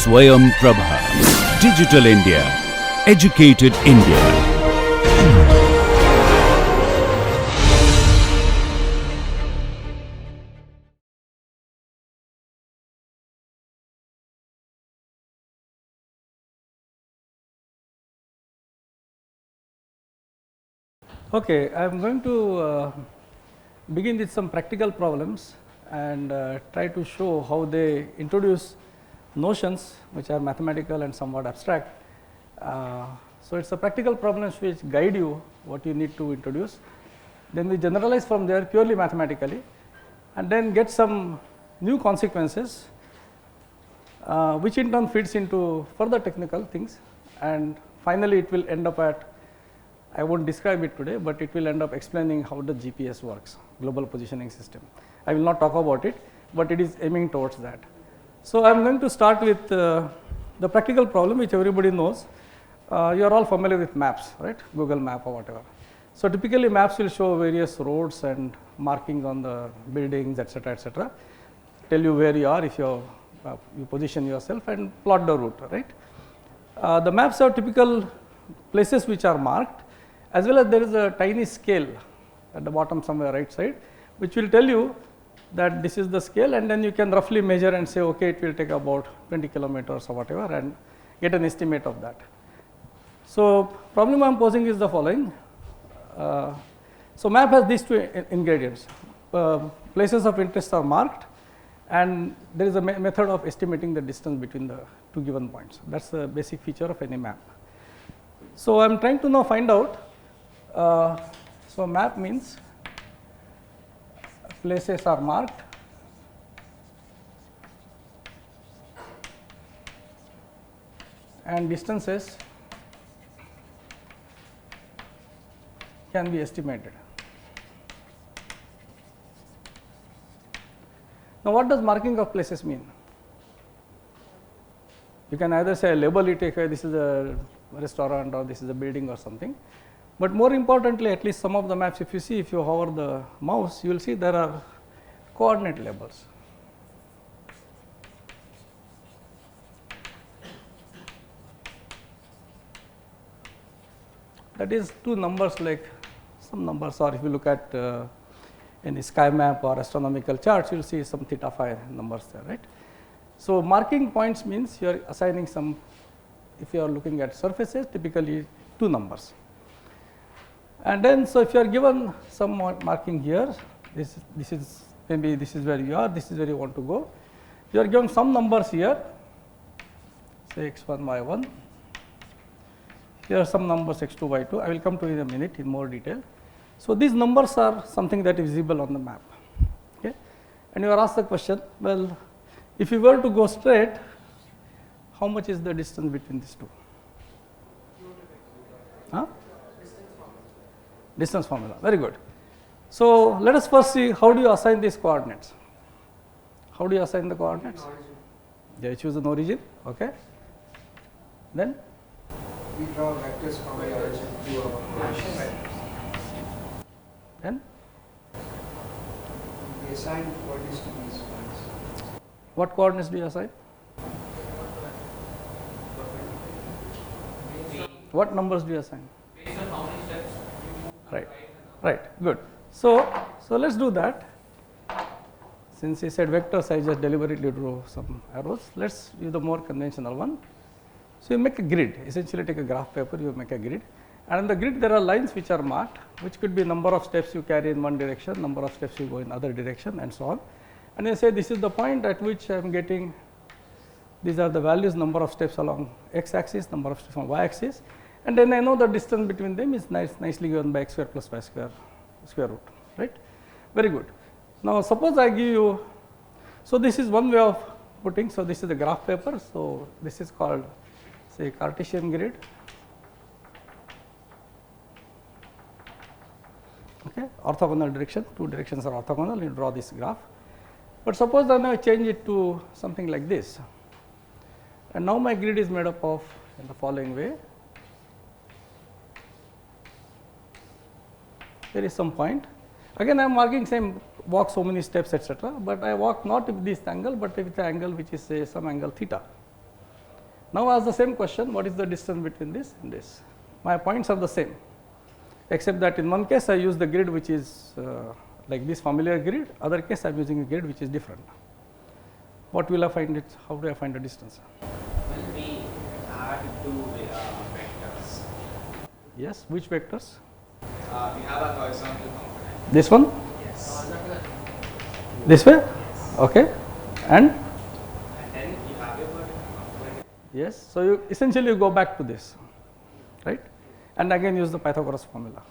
Swayam Prabha. Digital India. Educated India. Okay, I am going to begin with some practical problems and try to show how they introduce notions which are mathematical and somewhat abstract. So, it is a practical problems which guide you what you need to introduce. Then we generalize from there purely mathematically and then get some new consequences which in turn feeds into further technical things, and finally it will end up at, I will not describe it today, but it will end up explaining how the GPS works, global positioning system. I will not talk about it, but it is aiming towards that. So, I am going to start with the practical problem which everybody knows. You are all familiar with maps, right? Google map or whatever. So, typically maps will show various roads and markings on the buildings, etc., tell you where you are if you position yourself and plot the route, right? The maps are typical places which are marked, as well as there is a tiny scale at the bottom somewhere right side, which will tell you that this is the scale, and then you can roughly measure and say, okay, it will take about 20 kilometers or whatever, and get an estimate of that. So, problem I am posing is the following. So, map has these two ingredients. Places of interest are marked, and there is a method of estimating the distance between the two given points. That is the basic feature of any map. So, I am trying to now find out. So, map means places are marked and distances can be estimated. Now, what does marking of places mean? You can either say label it, okay, this is a restaurant or this is a building or something. But more importantly, at least some of the maps, if you see, if you hover the mouse, you will see there are coordinate labels. That is two numbers, like some numbers, or if you look at any sky map or astronomical charts, you will see some theta phi numbers there, right. So, marking points means you are assigning some, if you are looking at surfaces, typically two numbers. And then, so if you are given some marking here, this is maybe this is where you are, this is where you want to go. You are given some numbers here, say x1, y1. Here are some numbers x2, y2. I will come to it in a minute in more detail. So, these numbers are something that is visible on the map. Okay, and you are asked the question, well, if you were to go straight, how much is the distance between these two? Huh? Distance formula, very good. So, let us first see how do you assign these coordinates. How do you assign the coordinates? They choose an origin, okay. Then we draw vectors from the origin to our position. Then we assign coordinates to these points. What coordinates do you assign? What numbers do you assign? Based on how many steps you move. Right, good. So let us do that. Since he said vectors, I just deliberately drew some arrows. Let us use the more conventional one. So, you make a grid, essentially take a graph paper, you make a grid, and in the grid there are lines which are marked, which could be number of steps you carry in one direction, number of steps you go in other direction, and so on. And you say this is the point at which I am getting, these are the values, number of steps along x axis, number of steps on y axis, and then I know the distance between them is nicely given by x square plus y square square root, right. Very good. Now, suppose I give you, so this is one way of putting, so this is the graph paper, so this is called say Cartesian grid, okay, orthogonal direction, two directions are orthogonal, you draw this graph. But suppose then I change it to something like this, and now my grid is made up of in the following way. There is some point, again I am marking same walk so many steps etc., but I walk not with this angle, but with the angle which is say some angle theta. Now ask the same question, what is the distance between this and this? My points are the same, except that in one case I use the grid which is like this familiar grid, other case I am using a grid which is different. What will I find it? How do I find the distance? Will we add two vectors? Yes, which vectors? We have a horizontal component. This one? Yes. This way? Okay. And? And then you have your vertical component. Yes. So you essentially you go back to this, right? And again use the Pythagoras formula,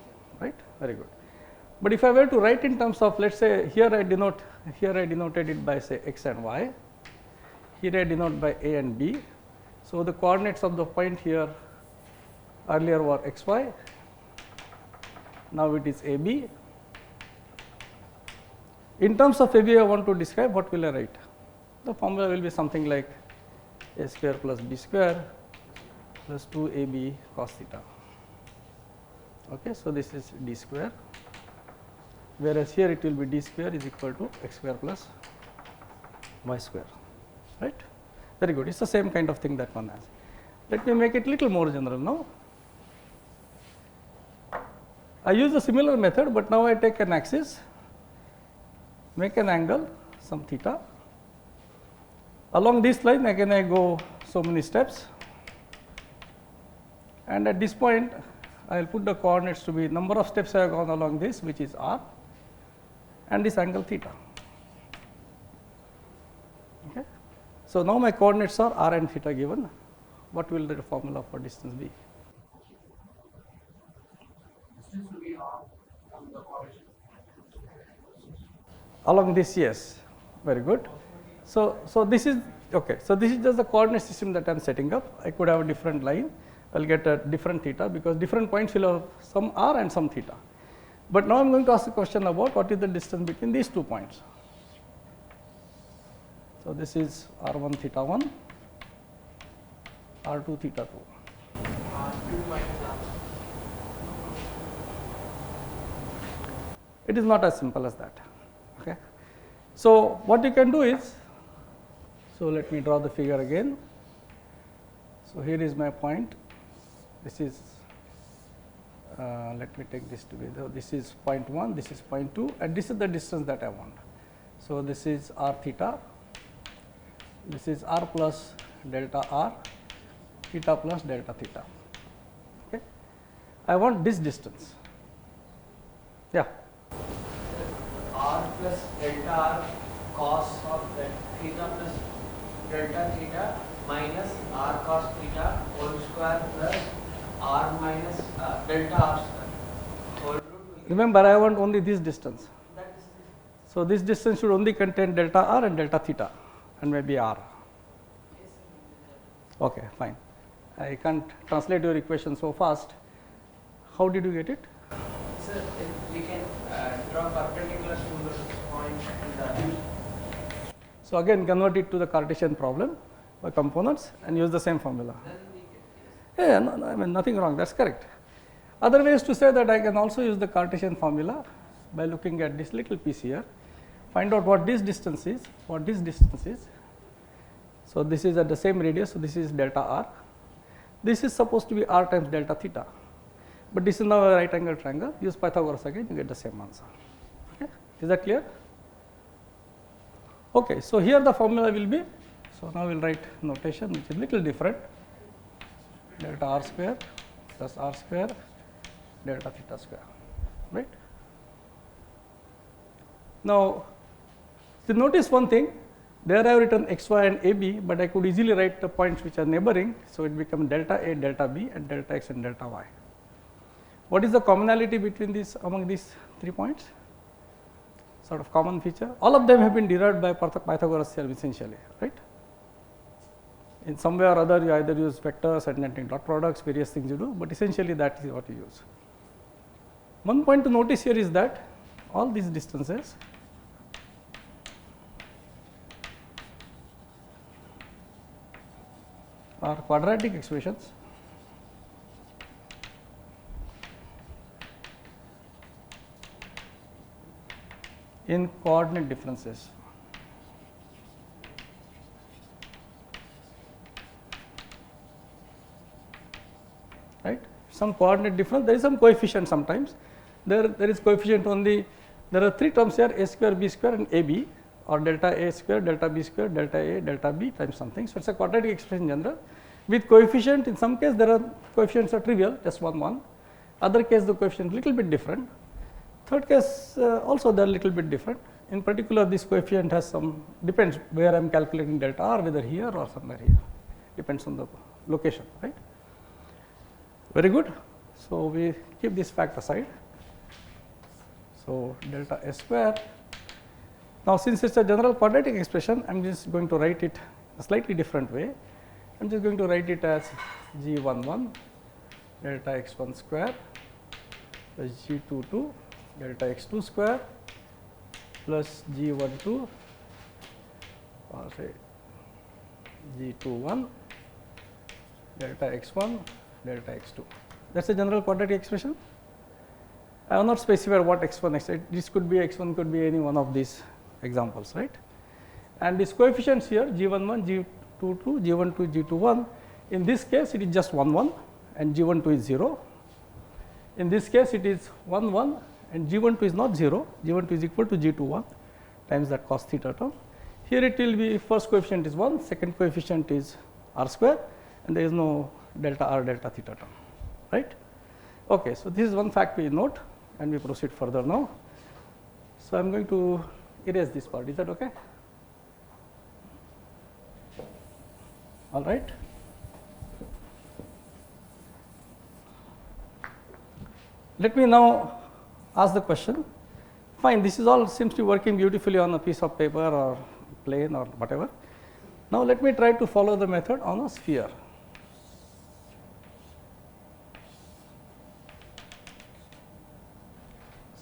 right? Very good. But if I were to write in terms of, let's say here I denoted it by say x and y, here I denote by a and b. So the coordinates of the point here earlier were xy, now it is ab. In terms of ab I want to describe, what will I write? The formula will be something like a square plus b square plus 2ab cos theta. Okay, so this is d square, whereas here it will be d square is equal to x square plus y square, right? Very good. It's the same kind of thing that one has. Let me make it little more general now. I use a similar method, but now I take an axis, make an angle, some theta. Along this line again I go so many steps, and at this point I will put the coordinates to be number of steps I have gone along this, which is r, and this angle theta. Okay. So now my coordinates are r and theta given. What will the formula for distance be? Distance will be r from the origin. Along this, yes, very good. So this is okay. So this is just the coordinate system that I am setting up. I could have a different line. I will get a different theta because different points will have some r and some theta. But now I am going to ask a question about what is the distance between these 2 points. So this is r1 theta 1, r2 theta 2. R2 minus R. It is not as simple as that. Okay. So what you can do is, so let me draw the figure again. So here is my point. This is, let me take this together. This is point 1, this is point 2, and this is the distance that I want. So this is r theta. This is r plus delta r, theta plus delta theta. Okay. I want this distance. Yeah. R plus delta R cos of theta plus delta theta minus R cos theta whole square plus R minus delta R square whole root. Remember, I want only this distance. That is So this distance should only contain delta r and delta theta and maybe r. Okay, fine. I can't translate your equation so fast. How did you get it? so we can draw perpendicular to the point and So again, convert it to the Cartesian problem by components and use the same formula. then we can Yeah, no, I mean nothing wrong. That's correct. Other ways to say that I can also use the Cartesian formula by looking at this little piece here, find out what this distance is, what this distance is. So this is at the same radius, so this is delta r. This is supposed to be r times delta theta, but this is now a right angle triangle. Use Pythagoras again, you get the same answer. Okay, is that clear? Okay, so here the formula will be. So now we'll write notation which is little different. Delta r square plus r square delta theta square, right? Now, so notice one thing, there I have written x, y and a b, but I could easily write the points which are neighboring, so it becomes delta a, delta b and delta x and delta y. What is the commonality between these, among these 3 points? Sort of common feature. All of them have been derived by Pythagoras theorem essentially, right? In some way or other you either use vectors and then dot products, various things you do, but essentially that is what you use. One point to notice here is that all these distances are quadratic expressions in coordinate differences. right? Some coordinate difference, there is some coefficient sometimes. There is coefficient only, there are 3 terms here, a square, b square and ab, or delta a square, delta b square, delta a, delta b times something. So, it is a quadratic expression in general. With coefficient, in some case there are coefficients are trivial, just 1, other case the coefficient little bit different. Third case also they are little bit different. In particular, this coefficient has some, depends where I am calculating delta r, whether here or somewhere here, depends on the location, right. Very good. So, we keep this fact aside. So, delta s square. Now, since it is a general quadratic expression, I am just going to write it a slightly different way. I am just going to write it as g11 delta x1 square plus g22 delta x2 square plus g12 or say g21 delta x1 delta x2. That is a general quadratic expression. I have not specified what x1, x2, this could be x1, could be any one of these examples, right. And these coefficients here g11, g22, g12, g21, in this case it is just 1, and g12 is 0. In this case it is 1, and g12 is not 0, g12 is equal to g21 times that cos theta term. Here it will be first coefficient is 1, second coefficient is r square, and there is no delta r delta theta term, right. Okay, so this is one fact we note, and we proceed further now. So, I am going to erase this part, is that okay? All right. Let me now ask the question, fine, this is all seems to be working beautifully on a piece of paper or plane or whatever. Now, let me try to follow the method on a sphere.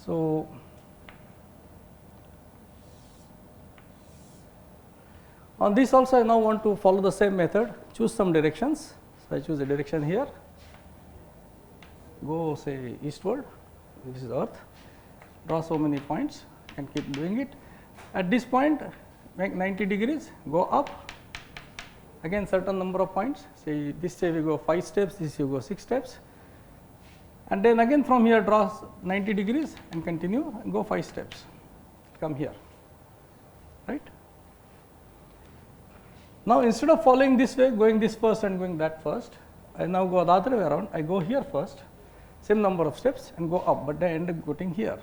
So, on this also I now want to follow the same method, choose some directions. So, I choose a direction here, go say eastward, this is earth, draw so many points and keep doing it. At this point make 90 degrees, go up, again certain number of points, say this way we go 5 steps, this you go 6 steps, and then again from here draw 90 degrees and continue and go 5 steps, come here, right. Now, instead of following this way, going this first and going that first, I now go the other way around, I go here first, same number of steps and go up, but I end up getting here.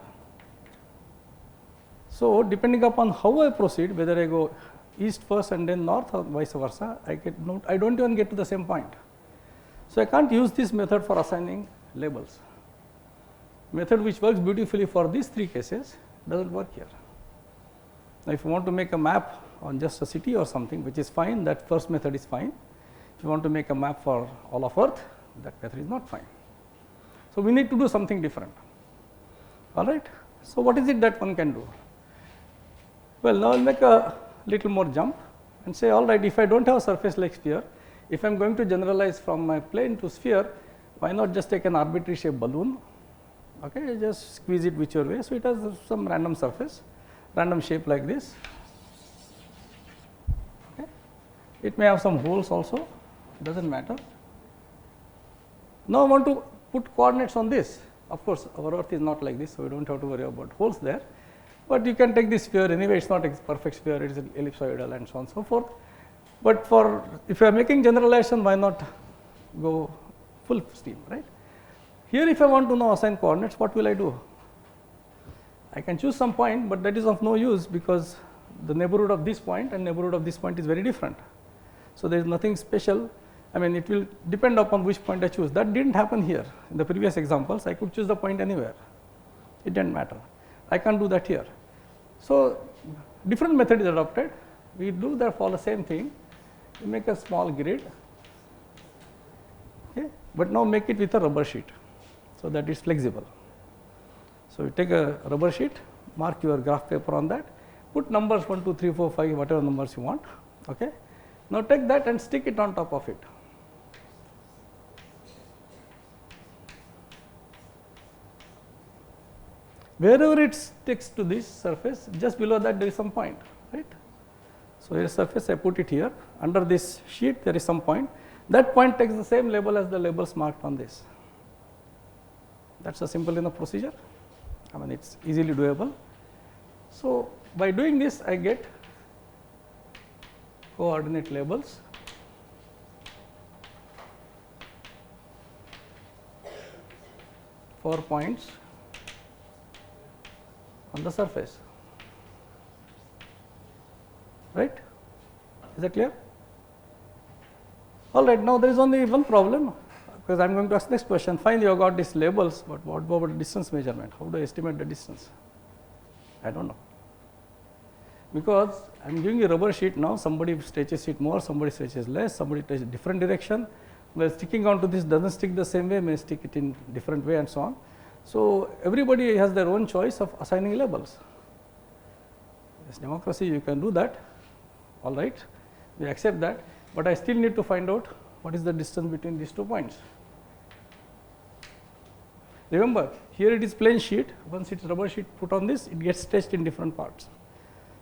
So, depending upon how I proceed, whether I go east first and then north or vice versa, I do not even get to the same point. So, I can't use this method for assigning labels. Method which works beautifully for these 3 cases does not work here. Now, if you want to make a map on just a city or something, which is fine, that first method is fine. If you want to make a map for all of earth, that method is not fine. So, we need to do something different, all right. So, what is it that one can do? Well, now I will make a little more jump and say, all right, if I do not have a surface like sphere, if I am going to generalize from my plane to sphere, why not just take an arbitrary shaped balloon, okay, just squeeze it whichever way. So, it has some random surface, random shape like this. Okay. It may have some holes also, does not matter. Now, I want to put coordinates on this. Of course, our earth is not like this, so we do not have to worry about holes there, but you can take this sphere anyway, it is not a perfect sphere, it is ellipsoidal and so on and so forth. But for if you are making generalization, why not go full steam, right. Here if I want to now assign coordinates, what will I do? I can choose some point, but that is of no use because the neighborhood of this point and neighborhood of this point is very different. So, there is nothing special. I mean, it will depend upon which point I choose. That did not happen here. In the previous examples, I could choose the point anywhere. It did not matter. I can't do that here. So, different method is adopted. We do therefore the same thing. We make a small grid, okay, but now make it with a rubber sheet, so that it is flexible. So, you take a rubber sheet, mark your graph paper on that, put numbers 1, 2, 3, 4, 5, whatever numbers you want. Okay. Now, take that and stick it on top of it. Wherever it sticks to this surface, just below that there is some point, right. So, here is surface, I put it here, under this sheet there is some point. that point takes the same label as the labels marked on this. That's a simple enough procedure. I mean, it's easily doable. So by doing this, I get coordinate labels for points on the surface. Right? Is that clear? All right. Now there is only one problem, because I am going to ask next question. Fine, you have got these labels, but what about distance measurement? How do I estimate the distance? I don't know. Because I am giving a rubber sheet now, somebody stretches it more, somebody stretches less, somebody takes a different direction. Where sticking onto this doesn't stick the same way, may stick it in different way and so on. So everybody has their own choice of assigning labels. It's democracy, you can do that. All right, we accept that, but I still need to find out what is the distance between these 2 points. Remember, here it is plain sheet. Once it's rubber sheet put on this, it gets stretched in different parts.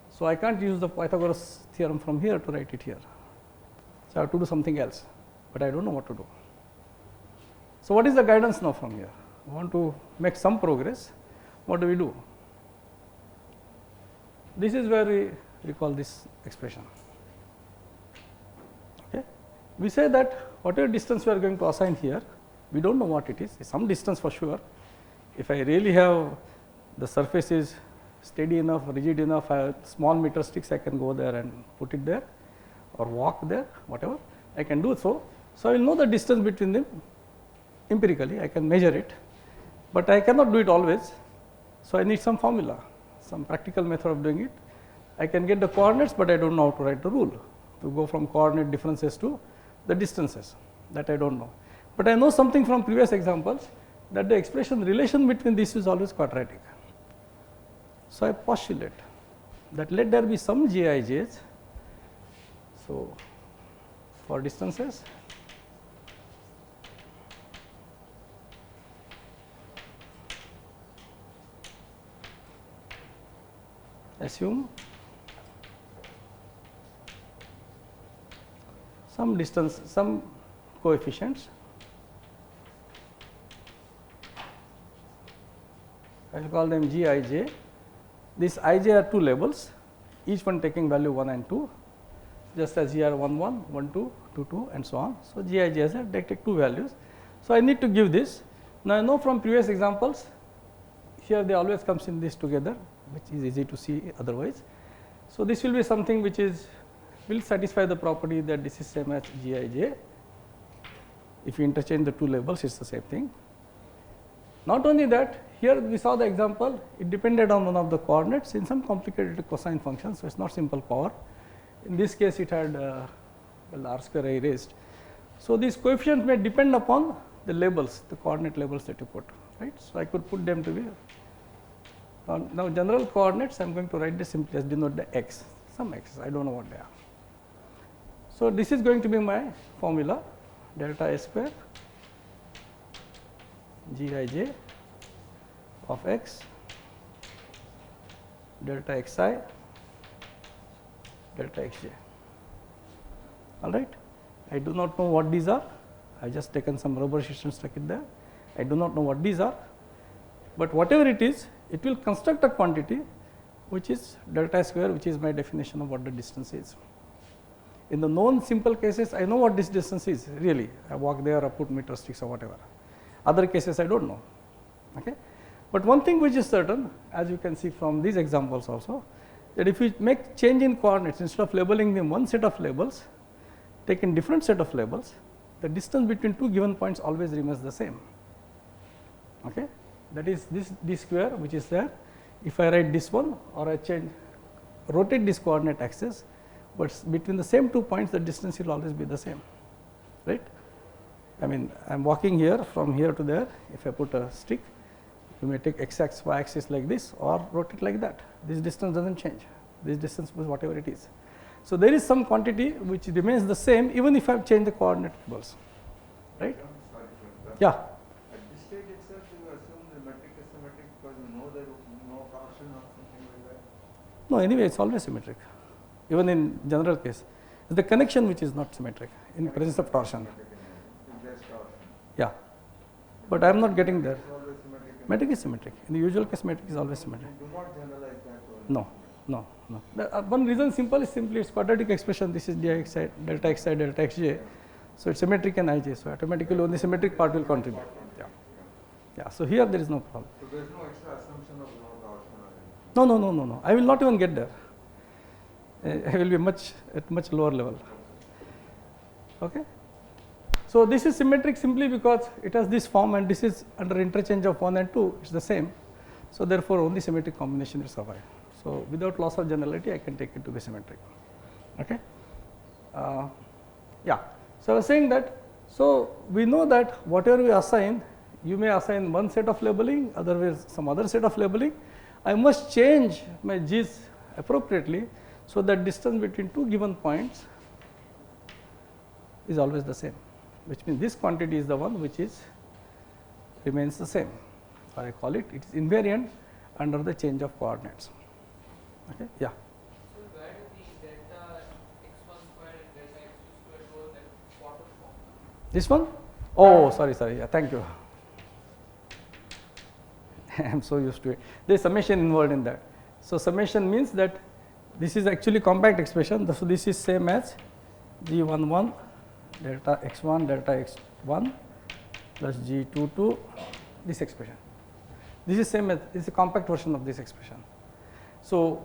So I can't use the Pythagoras theorem from here to write it here. So I have to do something else, but I don't know what to do. So what is the guidance now from here? We want to make some progress. What do we do? This is where we recall this expression. Okay. We say that whatever distance we are going to assign here, we don't know what it is. It's some distance for sure. If I really have the surface is steady enough, rigid enough, I have small meter sticks, I can go there and put it there or walk there, whatever, I can do so. So I will know the distance between them empirically, I can measure it, but I cannot do it always. So I need some formula, some practical method of doing it. I can get the coordinates, but I don't know how to write the rule to go from coordinate differences to the distances, that I don't know. But I know something from previous examples, that the expression relation between these is always quadratic. So I postulate that let there be some Gij's. So for distances, assume some distance, some coefficients. I will call them Gij. These Ij are 2 labels, each one taking value 1 and 2, just as here 1 1, 1 2, 2 2 and so on. So Gij has they take 2 values. So I need to give this. Now I know from previous examples, here they always comes in this together, which is easy to see otherwise. So this will be something which is will satisfy the property that this is same as Gij. If you interchange the 2 labels, it's the same thing. Not only that, here we saw the example, it depended on one of the coordinates in some complicated cosine function, so it's not simple power. In this case, it had well, r square I raised. So these coefficients may depend upon the labels, the coordinate labels that you put, right? So I could put them to be. Now general coordinates, I am going to write this simply as denote the x, some x, I don't know what they are. So this is going to be my formula, delta a square Gij of x delta xi delta xj. All right. I do not know what these are. I just taken some rubber sheets and stuck it there. I do not know what these are, but whatever it is, it will construct a quantity which is delta square, which is my definition of what the distance is. In the known simple cases, I know what this distance is really. I walk there or put meter sticks or whatever. Other cases I don't know. Okay. But one thing which is certain, as you can see from these examples also, that if we make change in coordinates, instead of labeling them one set of labels, take in different set of labels, the distance between 2 given points always remains the same. Okay. That is this d square which is there. If I write this one or I change, rotate this coordinate axis, but between the same 2 points the distance will always be the same, right. I mean, I am walking here from here to there. If I put a stick, you may take x axis, y axis like this or rotate like that. This distance does not change. This distance is whatever it is. So there is some quantity which remains the same even if I have changed the coordinate labels, right? Yeah. At this stage itself, you assume the metric is symmetric because you know there is no torsion or something like that? No, anyway, it's always symmetric, even in general case. It's the connection which is not symmetric in presence of torsion. If there's torsion, Yeah, but I am not getting there. it's always symmetric. Metric is symmetric. In the usual case, metric is always symmetric. Do not generalize that to No, no, no. One reason simple is simply it's quadratic expression. This is dxi, delta xi, delta xj. So it's symmetric and ij. So automatically only symmetric part will contribute. Yeah, yeah. So here there is no problem. So there's no extra assumption of no torsion or anything. No, no, no, no, no. I will not even get there. I will be at much lower level. Okay. So this is symmetric simply because it has this form and this is under interchange of 1 and 2. It's the same. So therefore only symmetric combination will survive. So without loss of generality, I can take it to be symmetric. Okay. Yeah. So I was saying that. So we know that whatever we assign, you may assign one set of labeling, otherwise some other set of labeling. I must change my g's appropriately so that distance between two given points is always the same, which means this quantity is the one which is remains the same, or I call it is invariant under the change of coordinates. Okay. Yeah. So where did the delta x1 square and delta x2 square go in that quarter form? This one? Oh, sorry. Yeah, thank you. I am so used to it. There is summation involved in that. So summation means that this is actually compact expression. So this is same as g11 delta x1 delta x1 plus g22 this expression. This is same as is a compact version of this expression. So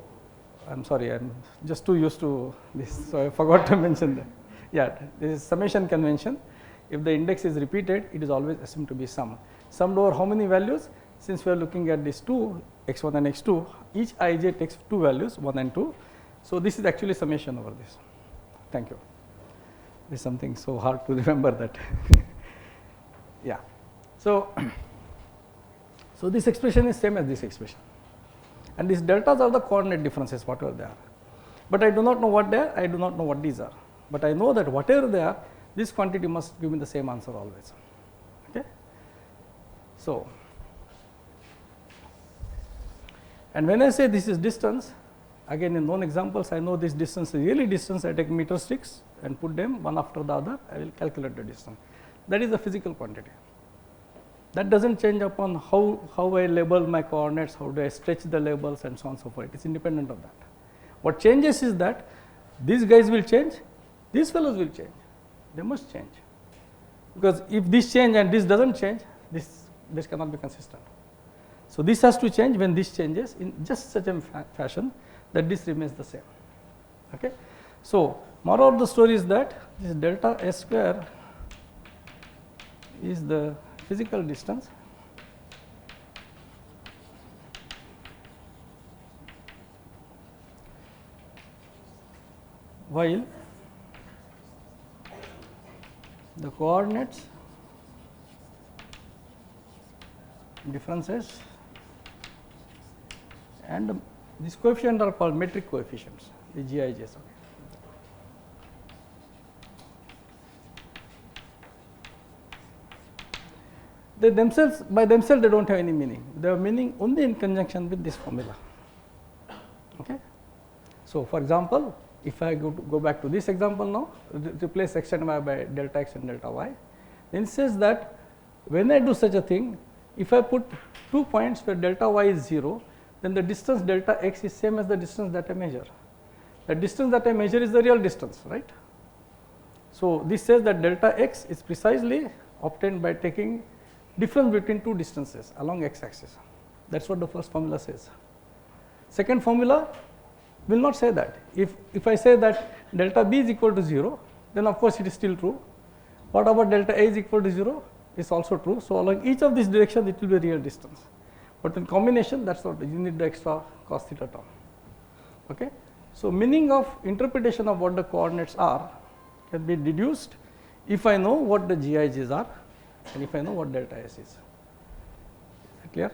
I'm sorry, I'm just too used to this, so I forgot to mention that. Yeah, this is summation convention. If the index is repeated, it is always assumed to be sum. Summed over how many values? Since we are looking at these two, x1 and x2, each ij takes two values, 1 and 2. So this is actually summation over this. Thank you. This is something so hard to remember that. Yeah. So this expression is same as this expression. And these deltas are the coordinate differences, whatever they are. But I do not know what they are, I do not know what these are. But I know that whatever they are, this quantity must give me the same answer always. Okay. So, and when I say this is distance, again in known examples, I know this distance is really distance. I take meter sticks and put them one after the other, I will calculate the distance. That is the physical quantity. That does not change upon how I label my coordinates, how do I stretch the labels and so on and so forth. It is independent of that. What changes is that these guys will change, these fellows will change. They must change. Because if this change and this does not change, this cannot be consistent. So this has to change when this changes in just such a fashion that this remains the same. Okay. So moral of the story is that this delta s square is the physical distance while the coordinates differences and these coefficients are called metric coefficients, the GIJs. Okay. They themselves, by themselves, they don't have any meaning. They have meaning only in conjunction with this formula. Okay. So, for example, if I go back to this example now, replace x and y by delta x and delta y, then it says that when I do such a thing, if I put 2 points where delta y is 0, then the distance delta x is same as the distance that I measure. The distance that I measure is the real distance, right? So this says that delta x is precisely obtained by taking difference between two distances along x axis. That is what the first formula says. Second formula will not say that. If I say that delta b is equal to 0, then of course it is still true. What about delta a is equal to 0? Is also true. So along each of these directions it will be real distance. But in combination, that's what you need the extra cos theta term. Okay. So meaning of interpretation of what the coordinates are can be deduced if I know what the GIJs are and if I know what delta s is. Clear?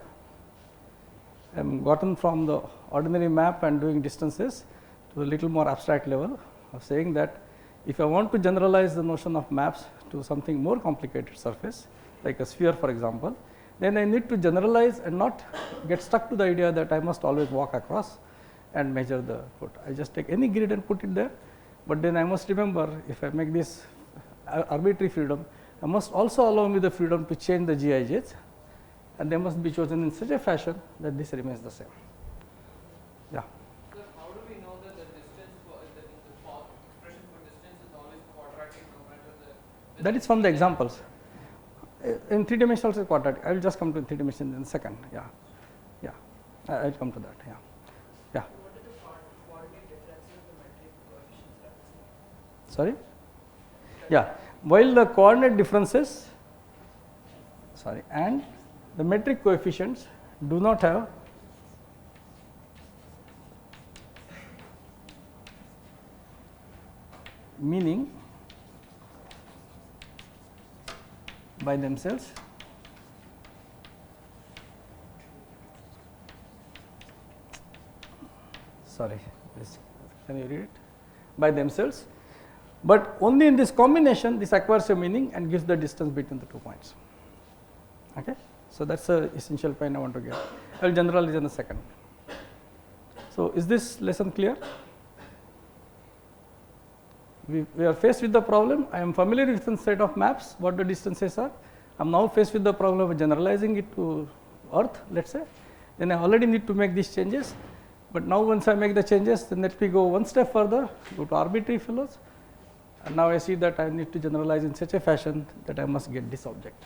I am gotten from the ordinary map and doing distances to a little more abstract level of saying that if I want to generalize the notion of maps to something more complicated surface, like a sphere for example, then I need to generalize and not get stuck to the idea that I must always walk across and measure the foot. I just take any grid and put it there. but then I must remember, if I make this arbitrary freedom, I must also allow me the freedom to change the GIJs, and they must be chosen in such a fashion that this remains the same. Yeah. Sir, how do we know that the distance for the expression for distance is always quadratic no matter the? That is from the examples. In 3 dimensions also quadratic. I will just come to 3 dimensions in a second. Yeah, yeah. I will come to that. Yeah, yeah. What are the coordinate differences in the metric coefficients? Sorry. Yeah. While the coordinate differences, and the metric coefficients do not have meaning by themselves, sorry, can you read it? By themselves, but only in this combination this acquires a meaning and gives the distance between the 2 points. Okay, so that's the essential point I want to get. I will generalize in a second. So is this lesson clear? We are faced with the problem. I am familiar with some set of maps, what the distances are. I am now faced with the problem of generalizing it to Earth, let us say. Then I already need to make these changes. But now once I make the changes, then let me go one step further, go to arbitrary fellows. And now I see that I need to generalize in such a fashion that I must get this object.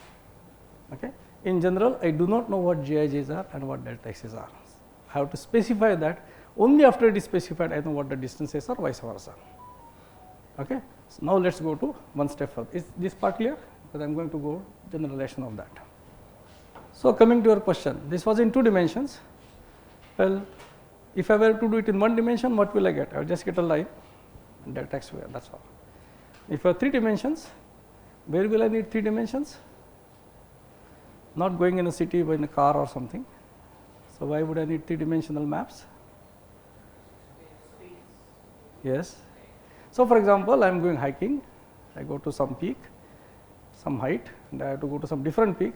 Okay. In general, I do not know what GIJs are and what delta x's are. I have to specify that. Only after it is specified, I know what the distances are, vice versa. Okay. So now let us go to one step further. Is this part clear? Because I am going to go generalization of that. So coming to your question, this was in 2 dimensions. Well, if I were to do it in 1 dimension, what will I get? I will just get a line and delta x square, that is all. If I have 3 dimensions, where will I need 3 dimensions? Not going in a city but in a car or something. So why would I need 3 dimensional maps? Yes. So for example, I am going hiking, I go to some peak, some height, and I have to go to some different peak,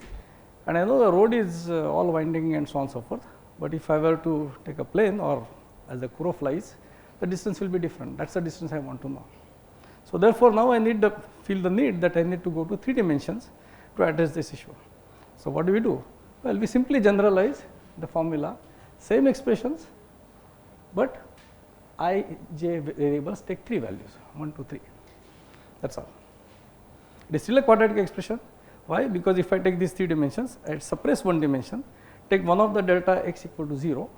and I know the road is all winding and so on and so forth. But if I were to take a plane or as the crow flies, the distance will be different. That is the distance I want to know. So therefore now I need feel the need that I need to go to 3 dimensions to address this issue. So what do we do? Well, we simply generalize the formula, same expressions, but I, j variables take 3 values, 1, 2, 3. That is all. It is still a quadratic expression. Why? Because if I take these 3 dimensions, I suppress 1 dimension, take one of the delta x equal to 0,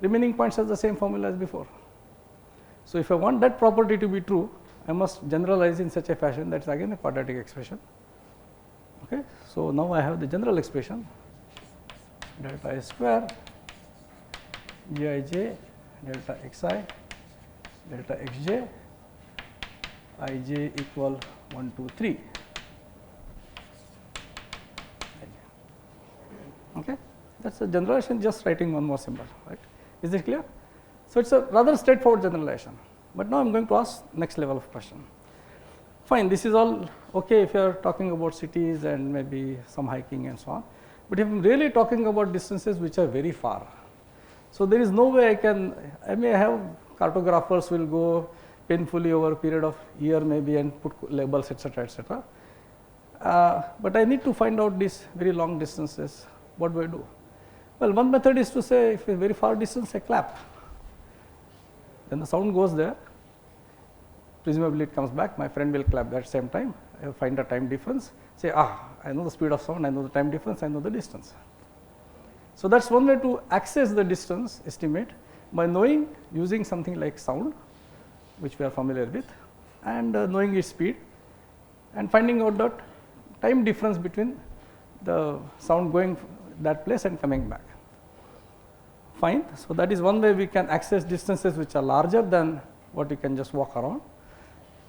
remaining points has the same formula as before. So if I want that property to be true, I must generalize in such a fashion that is again a quadratic expression. Okay. So now I have the general expression delta s square gij delta xi delta xj ij equal 1, 2, 3. Okay. That is a generalization, just writing one more symbol, right. Is it clear? So it is a rather straightforward generalization, but now I am going to ask next level of question. Fine, this is all okay if you are talking about cities and maybe some hiking and so on, but if I am really talking about distances which are very far, so there is no way I may have cartographers will go painfully over a period of year maybe and put labels, etc., etc. But I need to find out these very long distances. What do I do? Well, one method is to say if a very far distance I clap, then the sound goes there, presumably it comes back, my friend will clap at the same time, I will find the time difference, say I know the speed of sound, I know the time difference, I know the distance. So that is one way to access the distance estimate by knowing, using something like sound which we are familiar with, and knowing its speed and finding out that time difference between the sound going that place and coming back. Fine. So that is one way we can access distances which are larger than what you can just walk around.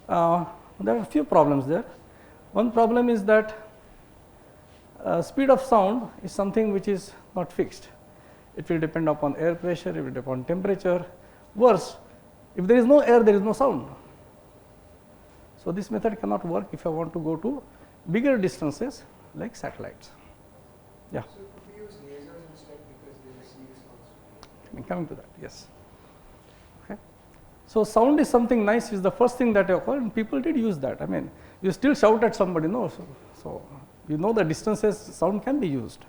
There are a few problems there. One problem is that speed of sound is something which is not fixed. It will depend upon air pressure, it will depend upon temperature. Worse, if there is no air, there is no sound. So this method cannot work if I want to go to bigger distances like satellites. Yeah. So could we use lasers instead because they receive sounds? Coming to that, yes. Okay. So sound is something nice, is the first thing that occurred, and people did use that. I mean, you still shout at somebody, no? So you know the distances sound can be used,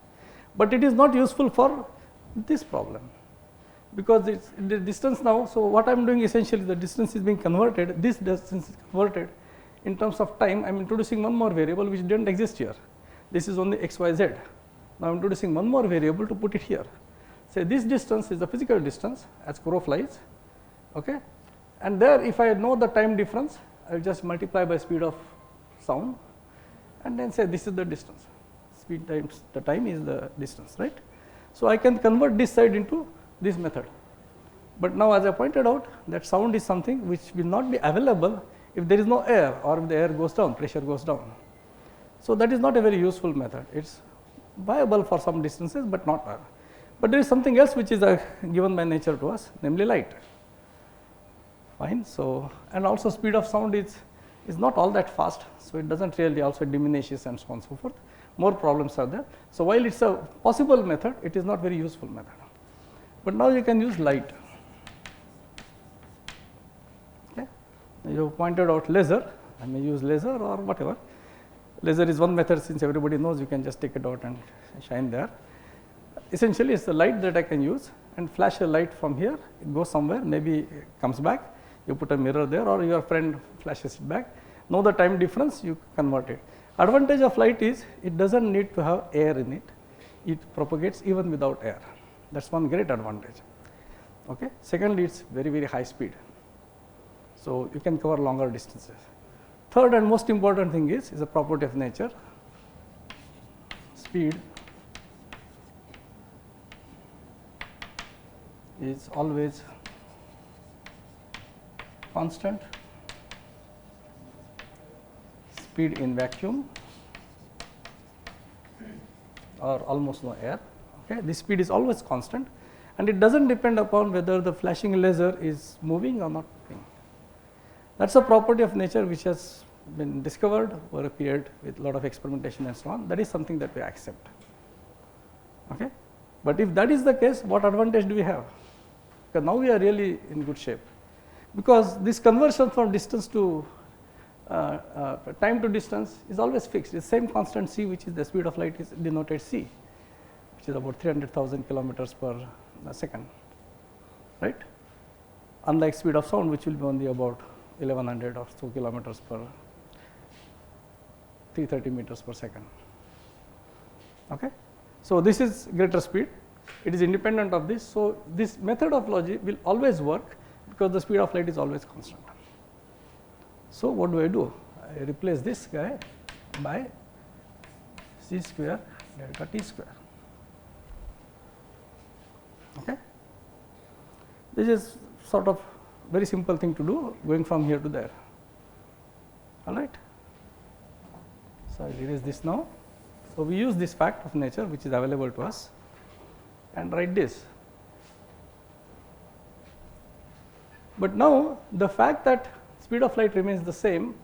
but it is not useful for this problem, because it's the distance now. So what I am doing essentially, the distance is being converted, this distance is converted in terms of time. I am introducing one more variable which did not exist here. This is only x, y, z. Now I am introducing one more variable to put it here. Say this distance is the physical distance as crow flies, okay? And there, if I know the time difference, I will just multiply by speed of sound, and then say this is the distance. Speed times the time is the distance, right? So I can convert this side into this method. But now, as I pointed out, that sound is something which will not be available if there is no air, or if the air goes down, pressure goes down. So that is not a very useful method. It's viable for some distances, but not all. But there is something else which is given by nature to us, namely light. Fine. So, and also speed of sound is not all that fast, so it does not really also diminishes and so on and so forth. More problems are there. So while it is a possible method, it is not very useful method. But now you can use light. Okay. You pointed out laser. I may use laser or whatever. Laser is one method, since everybody knows, you can just take it out and shine there. Essentially, it's the light that I can use and flash a light from here. It goes somewhere, maybe it comes back. You put a mirror there, or your friend flashes it back. Know the time difference, you convert it. Advantage of light is it does not need to have air in it. It propagates even without air. That is one great advantage. Okay. Secondly, it is very, very high speed. So you can cover longer distances. Third and most important thing is a property of nature. Speed is always constant. Speed in vacuum or almost no air. Okay. This speed is always constant, and it does not depend upon whether the flashing laser is moving or not moving. That is a property of nature which has been discovered over a period with a lot of experimentation and so on. That is something that we accept. Okay. But if that is the case, what advantage do we have? Because now we are really in good shape, because this conversion from distance to time to distance is always fixed. The same constant c, which is the speed of light, is denoted c, which is about 300,000 kilometers per second, right? Unlike speed of sound, which will be only about 1100 or so kilometers per 330 meters per second. Okay. So this is greater speed. It is independent of this. So this method of logic will always work, because the speed of light is always constant. So what do? I replace this guy by c square delta t square. Okay. This is sort of very simple thing to do, going from here to there. All right. So I erase this now. So we use this fact of nature which is available to us and write this. But now the fact that speed of light remains the same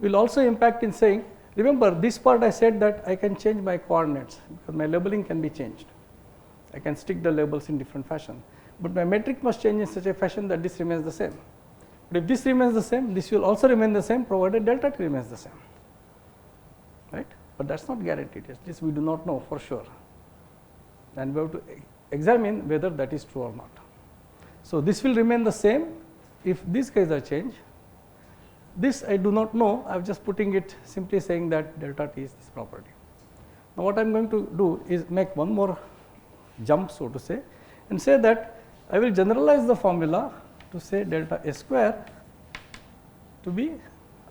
will also impact in saying, remember this part I said that I can change my coordinates, because my labeling can be changed. I can stick the labels in different fashion, but my metric must change in such a fashion that this remains the same. But if this remains the same, this will also remain the same, provided delta t remains the same, right? But that is not guaranteed. At least we do not know for sure, and we have to examine whether that is true or not. So this will remain the same if these guys are changed. This I do not know. I am just putting it, simply saying that delta t is this property. Now what I am going to do is make one more jump, so to say, and say that I will generalize the formula to say delta s square to be,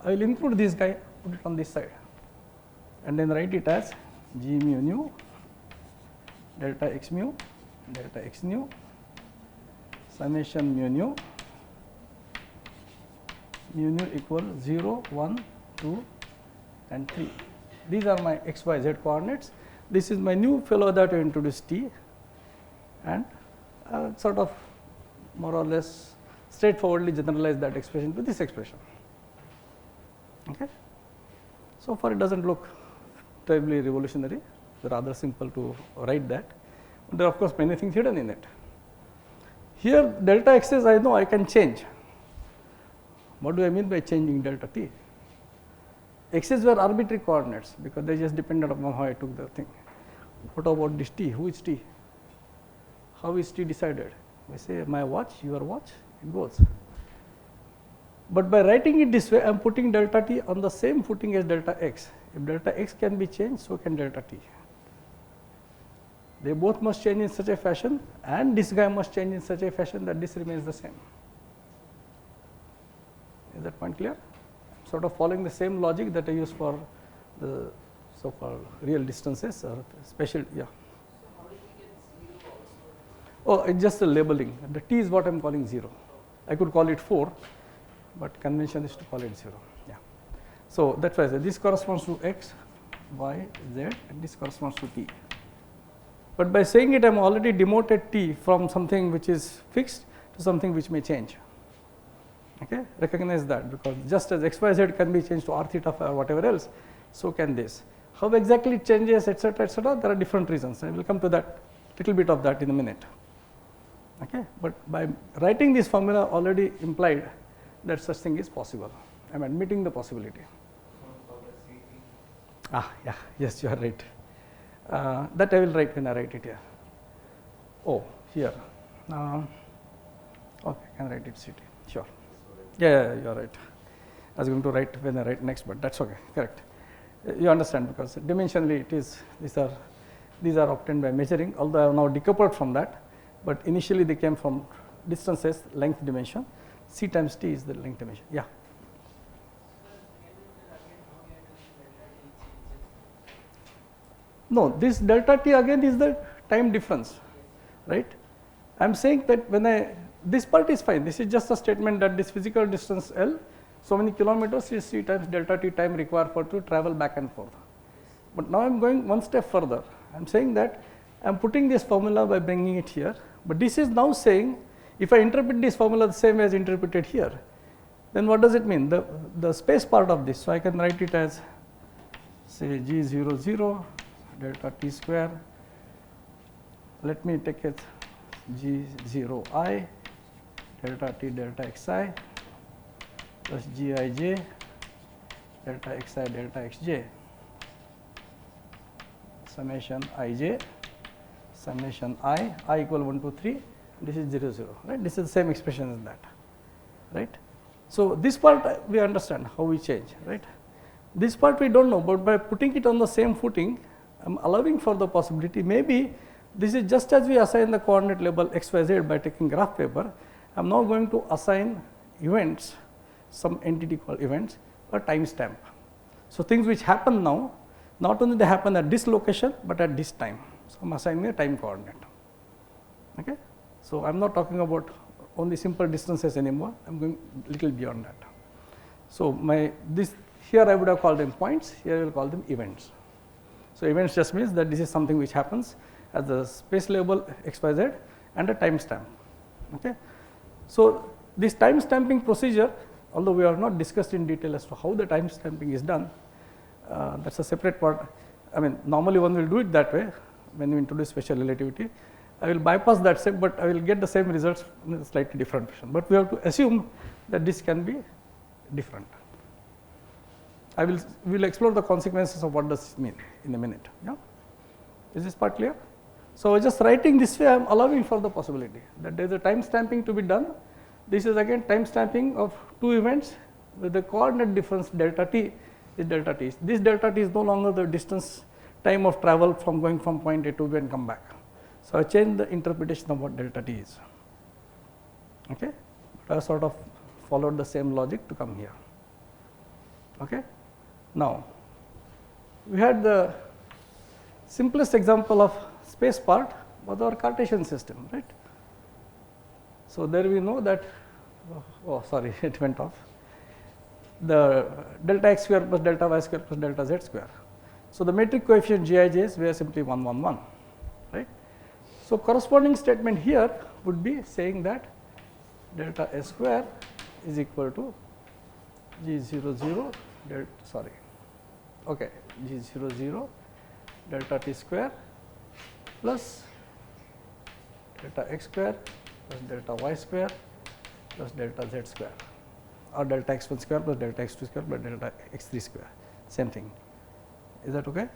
I will include this guy, put it on this side, and then write it as g mu nu delta x mu summation mu nu equal 0, 1, 2 and 3. These are my x, y, z coordinates. This is my new fellow that I introduced t, and sort of more or less straightforwardly generalize that expression to this expression. Okay. So far it does not look terribly revolutionary, it's rather simple to write that, but there are of course many things hidden in it. Here delta x's I know I can change. What do I mean by changing delta t? X's were arbitrary coordinates because they just depended upon how I took the thing. What about this t? Who is t? How is t decided? I say my watch, your watch, it goes. But by writing it this way, I am putting delta t on the same footing as delta x. If delta x can be changed, so can delta t. They both must change in such a fashion, and this guy must change in such a fashion that this remains the same. Is that point clear? Sort of following the same logic that I use for the so-called real distances or special, yeah. So how did we get 0 also? Oh, it's just a labeling. The t is what I am calling 0. I could call it 4, but convention is to call it 0. Yeah. So that's why I say this corresponds to x, y, z, and this corresponds to t. But by saying it, I am already demoted t from something which is fixed to something which may change. Okay, recognize that, because just as x, y, z can be changed to r theta phi or whatever else, so can this. How exactly it changes, etc., etc., there are different reasons. I will come to that, little bit of that in a minute. Okay, but by writing this formula already implied that such thing is possible. I am admitting the possibility. Ah, yeah, yes, you are right. That I will write when I write it here. Oh, here. Okay, I can write it CT. Sure. Yeah, you are right. I was going to write when I write next, but that's okay. Correct. You understand, because dimensionally it is these are obtained by measuring. Although I have now decoupled from that, but initially they came from distances, length dimension. C times t is the length dimension. Yeah. No, this delta t again is the time difference, right? I am saying that when this part is fine. This is just a statement that this physical distance L, so many kilometers is c times delta t time required for to travel back and forth. But now I am going one step further. I am saying that I am putting this formula by bringing it here. But this is now saying, if I interpret this formula the same as interpreted here, then what does it mean? The space part of this. So I can write it as, say, g00 delta t square. Let me take it g0I delta t delta xi plus gij delta xi delta xj summation ij summation I equal 1 to 3. This is 0 0, right? This is the same expression as that, right? So this part we understand how we change, right? This part we don't know, but by putting it on the same footing, I'm allowing for the possibility. Maybe this is just as we assign the coordinate label x, y, z by taking graph paper. I'm now going to assign events, some entity called events, a timestamp. So things which happen now, not only they happen at this location, but at this time. So I'm assigning a time coordinate. Okay. So I'm not talking about only simple distances anymore. I'm going a little beyond that. So here I would have called them points. Here I will call them events. So events just means that this is something which happens at the space label x, y, z and a timestamp. Okay. So this time stamping procedure, although we are not discussed in detail as to how the time stamping is done, that's a separate part. I mean, normally one will do it that way when you introduce special relativity. I will bypass that step, but I will get the same results in a slightly different fashion. But we have to assume that this can be different. We will explore the consequences of what does this mean in a minute. Yeah, is this part clear? So just writing this way, I am allowing for the possibility that there is a time stamping to be done. This is again time stamping of two events with the coordinate difference delta t is delta t. This delta t is no longer the distance time of travel from going from point A to B and come back. So I change the interpretation of what delta t is. Okay, but I sort of followed the same logic to come here. Okay. Now we had the simplest example of space part was our Cartesian system, right? So there we know that, oh sorry, it went off, the delta x square plus delta y square plus delta z square. So the metric coefficient Gij's were simply 1 1 1, right? So corresponding statement here would be saying that delta s square is equal to g00 delta, sorry, okay, g00 delta t square plus delta x square plus delta y square plus delta z square. or delta x1 square plus delta x2 square plus delta x3 square, same thing. Is that okay?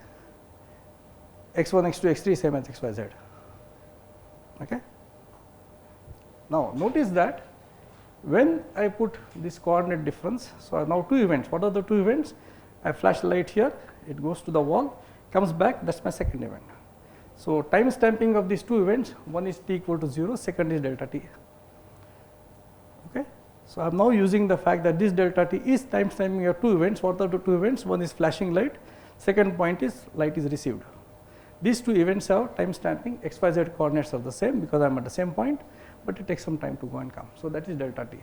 x1, x2, x3 same as x, y, z. Okay. Now notice that when I put this coordinate difference, so now two events. What are the two events? I flash light here, it goes to the wall, comes back, that's my second event. So time stamping of these two events, one is t equal to 0, second is delta t. Okay. So I am now using the fact that this delta t is time stamping of two events. What are the two events? One is flashing light, second point is light is received. These two events have time stamping, x, y, z coordinates are the same because I am at the same point, but it takes some time to go and come. So that is delta t.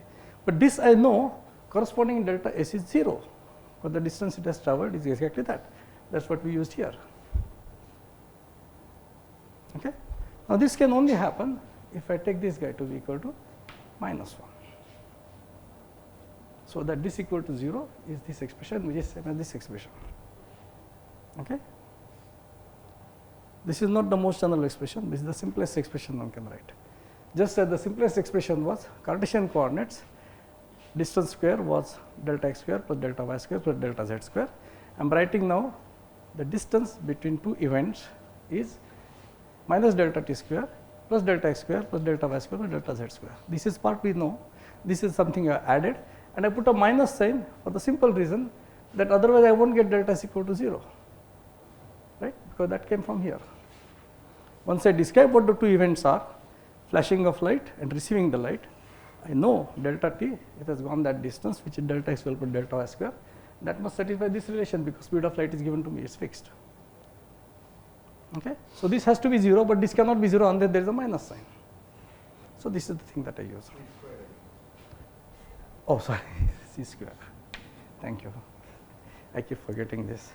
But this I know corresponding delta s is 0, but the distance it has traveled is exactly that. That is what we used here. Okay. Now this can only happen if I take this guy to be equal to minus 1. So that this equal to 0 is this expression, which is same as this expression. Okay. This is not the most general expression, this is the simplest expression one can write. Just as the simplest expression was Cartesian coordinates, distance square was delta x square plus delta y square plus delta z square. I am writing now the distance between two events is minus delta t square plus delta x square plus delta y square plus delta z square. This is part we know, this is something I added, and I put a minus sign for the simple reason that otherwise I won't get delta s equal to 0, right, because that came from here. Once I describe what the two events are, flashing of light and receiving the light, I know delta t, it has gone that distance, which is delta x square plus delta y square. That must satisfy this relation because speed of light is given to me, it is fixed. Okay. So this has to be 0, but this cannot be 0 unless there is a minus sign. So this is the thing that I use. Oh, sorry, c square. Thank you. I keep forgetting this.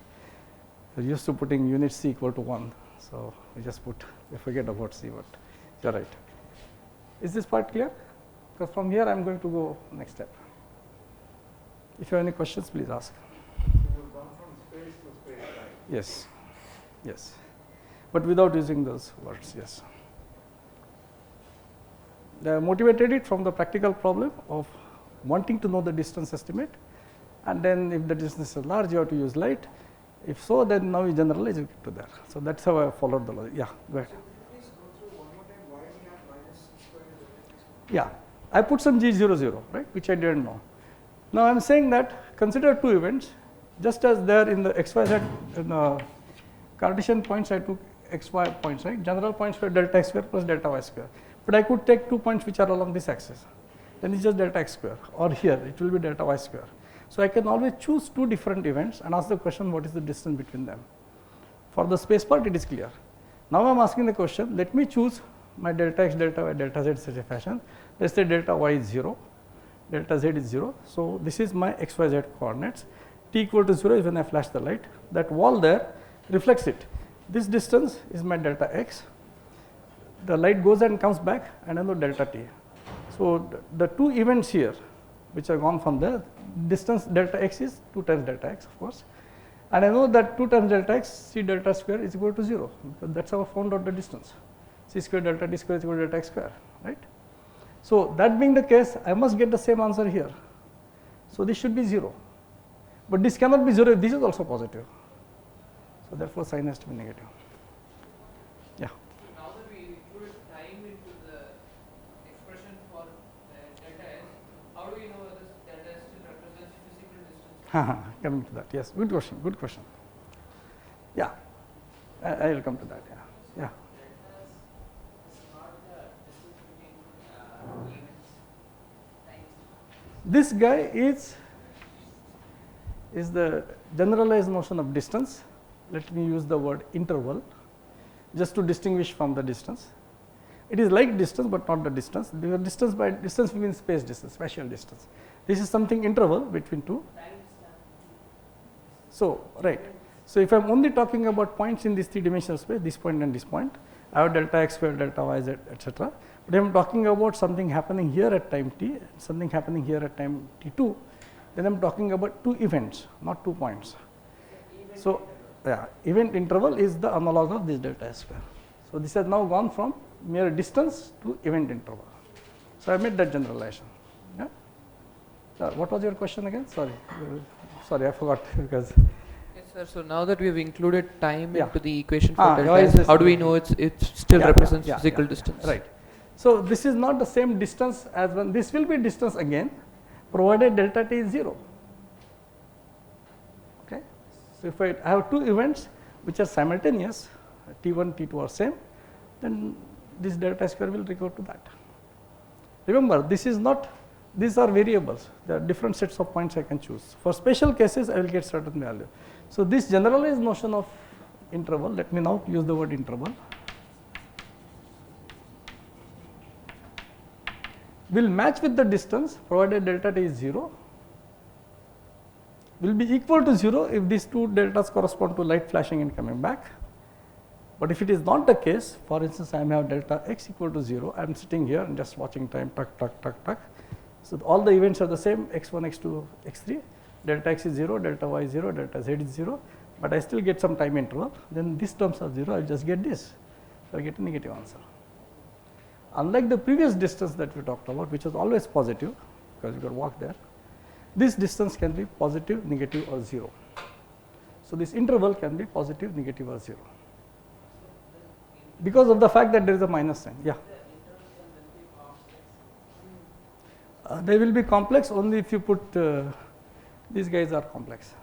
We are used to putting unit c equal to 1, so we just we forget about c, but you are right. Is this part clear? Because from here I am going to go next step. If you have any questions, please ask. So you've gone from space to space, right? Yes, yes, but without using those words, yes. They motivated it from the practical problem of wanting to know the distance estimate, and then if the distance is large, you have to use light. If so, then now you generalize it to there. So that's how I followed the logic. Yeah, go ahead. Please go through one more time why we have minus square root. Yeah, I put some g00, right, which I didn't know. Now I am saying that consider two events, just as there in the x, y, z, in the Cartesian points I took x, y points, right, general points were delta x square plus delta y square. But I could take 2 points which are along this axis, then it's just delta x square, or here it will be delta y square. So I can always choose two different events and ask the question what is the distance between them. For the space part it is clear. Now I am asking the question, let me choose my delta x, delta y, delta z in such a fashion. Let us say delta y is 0, delta z is 0. So this is my x, y, z coordinates. T equal to 0 is when I flash the light. That wall there reflects it. This distance is my delta x. The light goes and comes back, and I know delta t. So the two events here which are gone from there, distance delta x is 2 times delta x, of course, and I know that 2 times delta x, c delta square is equal to 0, because that's how I found out the distance. C square delta d square is equal to delta x square, right? So that being the case, I must get the same answer here. So this should be 0, but this cannot be 0 if this is also positive. So therefore sign has to be negative. Yeah. So now that we included time into the expression for delta s, how do we know whether delta s still represents physical distance? Coming to that, yes, good question, good question. Yeah, I will come to that. Yeah, yeah. Delta s is not the distance between events. Time is This guy is the generalized notion of distance. Let me use the word interval just to distinguish from the distance. It is like distance but not the distance, because distance by distance means space distance, spatial distance. This is something interval between two. So, right. So if I am only talking about points in this 3-dimensional space, this point and this point, I have delta x square, delta y, z, etc. But I am talking about something happening here at time t, something happening here at time t2, then I am talking about two events, not 2 points. So, yeah, event interval is the analog of this delta s square. So this has now gone from mere distance to event interval. So I made that generalization. Yeah. What was your question again? Sorry, sorry, I forgot because. Yes, sir. So now that we have included time Yeah. into the equation for Why delta is S, this? how do we know it still represents physical distance? Right. So this is not the same distance as when this will be distance again, provided delta t is 0. Okay. So if I have two events which are simultaneous, t1, t2 are same, then this delta square will recur to that. Remember, this is not, these are variables, there are different sets of points I can choose. For special cases, I will get certain value. So this generalized notion of interval, let me now use the word interval, will match with the distance provided delta t is 0, will be equal to 0 if these two deltas correspond to light flashing and coming back. But if it is not the case, for instance, I may have delta x equal to 0, I am sitting here and just watching time, tuck, tuck, tuck, tuck. So all the events are the same, x1, x2, x3, delta x is 0, delta y is 0, delta z is 0, but I still get some time interval, then these terms are 0, I will just get this, so I get a negative answer. Unlike the previous distance that we talked about, which was always positive, because you can walk there, this distance can be positive, negative or 0. So this interval can be positive, negative or 0. Because of the fact that there is a minus sign. Yeah. They will be complex only if you put, these guys are complex.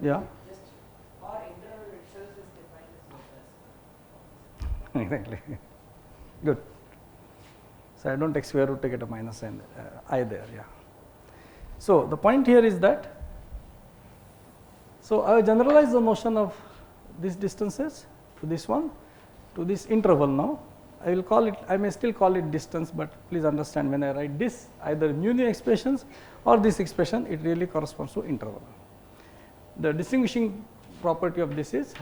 Yeah. Or interval itself is defined as Exactly. Good. So I don't take square root to get a minus sign I there. Yeah. So the point here is that, so I generalize the notion of these distances to this one, to this interval now. I will call it, I may still call it distance, but please understand when I write this, either mu nu expressions or this expression, it really corresponds to interval. The distinguishing property of this is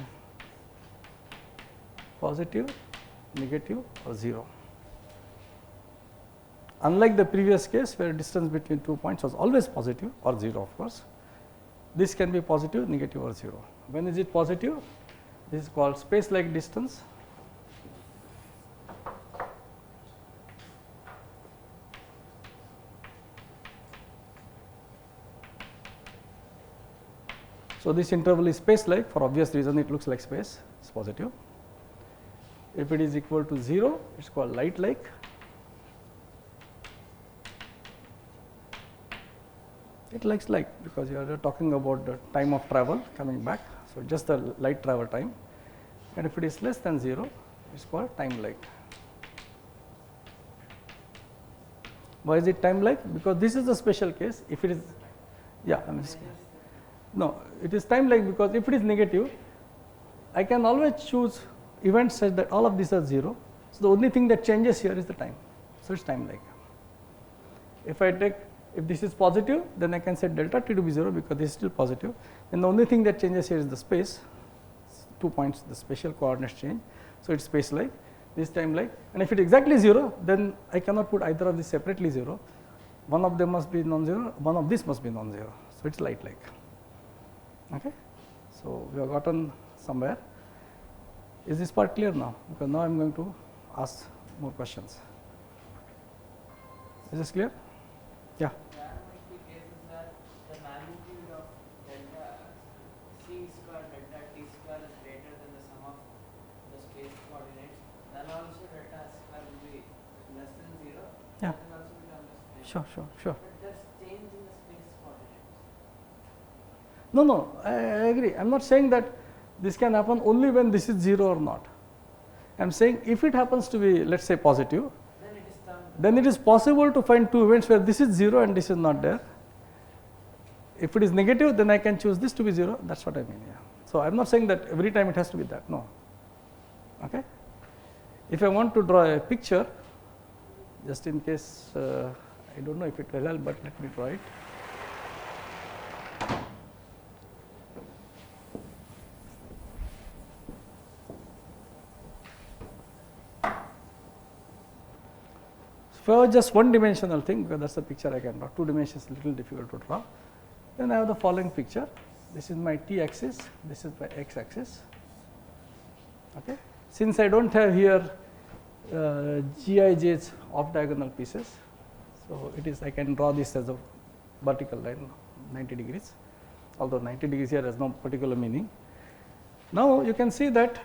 positive, negative or 0. Unlike the previous case where distance between 2 points was always positive or 0 of course, this can be positive, negative or 0. When is it positive? This is called space-like distance. So this interval is space-like, for obvious reason it looks like space, it's positive. If it is equal to 0, it's called light-like. It likes light because you are talking about the time of travel coming back, so just the light travel time. And if it is less than 0, it's called time-like. Why is it time-like? Because this is a special case. If it is, yeah, no, it is time-like because if it is negative, I can always choose events such that all of these are 0. So the only thing that changes here is the time. So it's time-like. If I take, if this is positive, then I can set delta t to be 0 because this is still positive. And the only thing that changes here is the space. 2 points, the spatial coordinates change. So it's space-like, this time-like. And if it is exactly 0, then I cannot put either of these separately 0. One of them must be non-zero, one of these must be non-zero. So it's light-like. Okay. So we have gotten somewhere. Is this part clear now? Because now I am going to ask more questions. Is this clear? Yeah. There might be cases that the magnitude of delta c square delta t square is greater than the sum of the space coordinates. Then also delta square will be less than 0. Yeah. That is also be done as space. Sure. But there's change in the space coordinates. No, I agree. I am not saying that this can happen only when this is 0 or not. I am saying if it happens to be, let us say, positive, then it is possible to find two events where this is 0 and this is not there. If it is negative, then I can choose this to be 0. That is what I mean. Yeah. So I am not saying that every time it has to be that. No. Okay. If I want to draw a picture, just in case, I don't know if it will help, but let me draw it. For just one dimensional thing, because that is the picture I can draw, 2 dimensions is a little difficult to draw. Then I have the following picture. This is my t axis, this is my x axis. Okay. since I do not have here Gij's off diagonal pieces, so it is, I can draw this as a vertical line 90 degrees, although 90 degrees here has no particular meaning. Now you can see that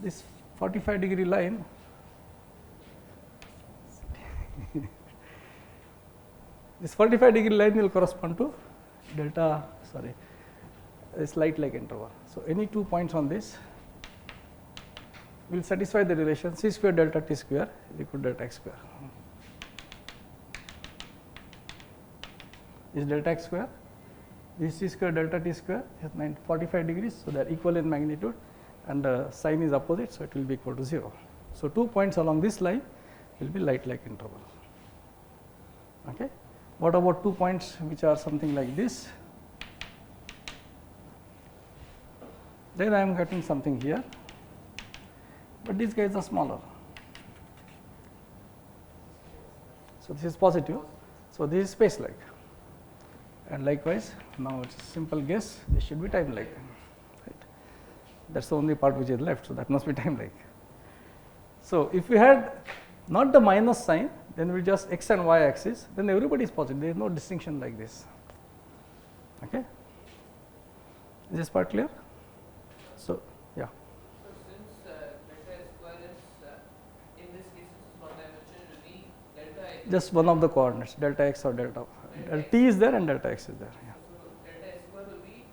this 45-degree line this 45-degree line will correspond to this light-like interval. So any 2 points on this will satisfy the relation c square delta t square is equal to delta x square. Is delta x square, this c square delta t square is 45 degrees, so they are equal in magnitude, and the sign is opposite, so it will be equal to 0. So 2 points along this line will be light-like interval. Okay. What about 2 points which are something like this? Then I am getting something here, but these guys are smaller. So this is positive, so this is space-like, and likewise now it's a simple guess, this should be time-like. Right? That's the only part which is left, so that must be time-like. So if we had not the minus sign, then we just x and y axis, then everybody is positive. There is no distinction like this. Okay, is this part clear? So yeah. So since delta square is in this case this is one dimension, it will be delta x. Just one of the coordinates, delta x or delta t is there and delta x is there. Yeah. So delta x square will be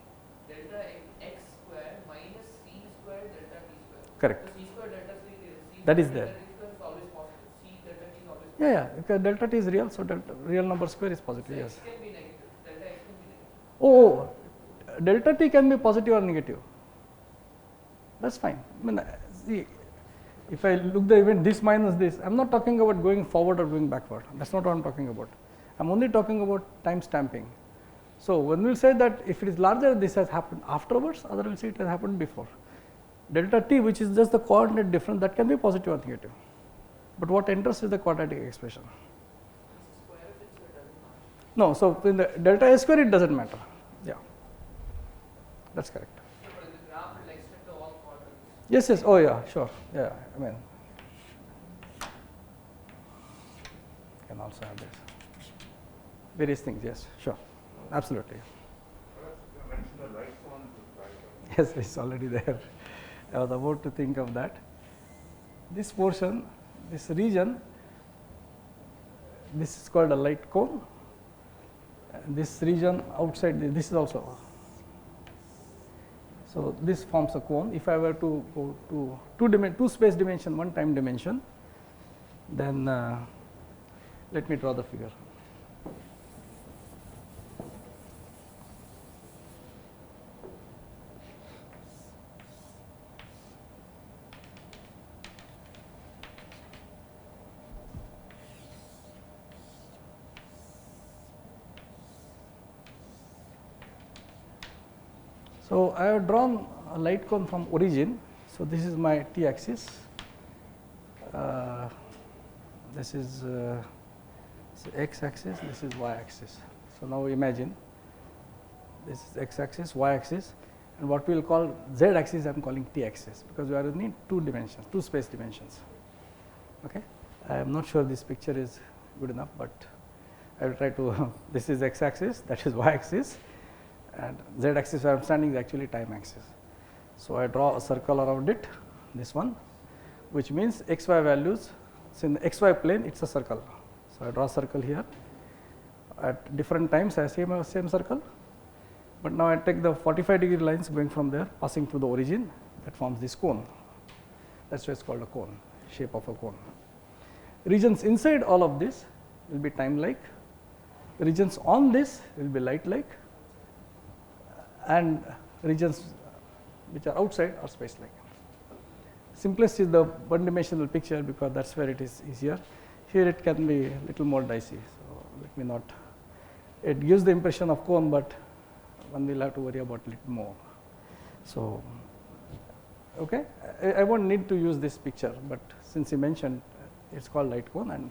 delta x square minus c square delta t square. Correct. So c square delta c That is there. delta t square is always positive. C delta t is always positive. Yeah, because delta t is real, so delta real number square is positive. So Yes. x can be negative. Delta x can be negative. Oh, delta t can be positive or negative. That's fine. I mean, see, if I look the event this minus this, I am not talking about going forward or going backward. That's not what I am talking about. I am only talking about time stamping. So when we say that if it is larger, this has happened afterwards, other will say it has happened before. Delta t, which is just the coordinate difference, that can be positive or negative. But what enters is the quadratic expression. Square of it, so it doesn't matter. No, so in the delta a square, it doesn't matter. Yeah, that's correct. So but in the graph it will extend to all quadrants. Yes, yes. Oh, yeah, sure. Yeah, I mean, can also have this. Various things. Yes, sure, absolutely. You mentioned the light cone to try. Yes, it's already there. I was about to think of that. This portion, this region, this is called a light cone. And this region outside, this is also. So this forms a cone. If I were to go to two space dimension, one time dimension, then let me draw the figure. So I have drawn a light cone from origin. So this is my t axis. This is x axis. This is y axis. So now imagine this is x axis, y axis, and what we will call z axis I am calling t axis, because we are in two dimensions, two space dimensions. Okay, I am not sure this picture is good enough, but I will try to. This is x axis, that is y axis, and z axis where I am standing is actually time axis. So I draw a circle around it, this one, which means x y values. So in the x y plane, it is a circle. So I draw a circle here. At different times, I see my same circle. But now I take the 45-degree lines going from there, passing through the origin, that forms this cone. That's why it's called a cone, shape of a cone. Regions inside all of this will be time-like. Regions on this will be light-like, and regions which are outside are space-like. Simplest is the one-dimensional picture, because that's where it is easier. Here it can be a little more dicey, so let me not. It gives the impression of cone, but one will have to worry about a little more. So, okay, I won't need to use this picture, but since you mentioned, it's called light cone, and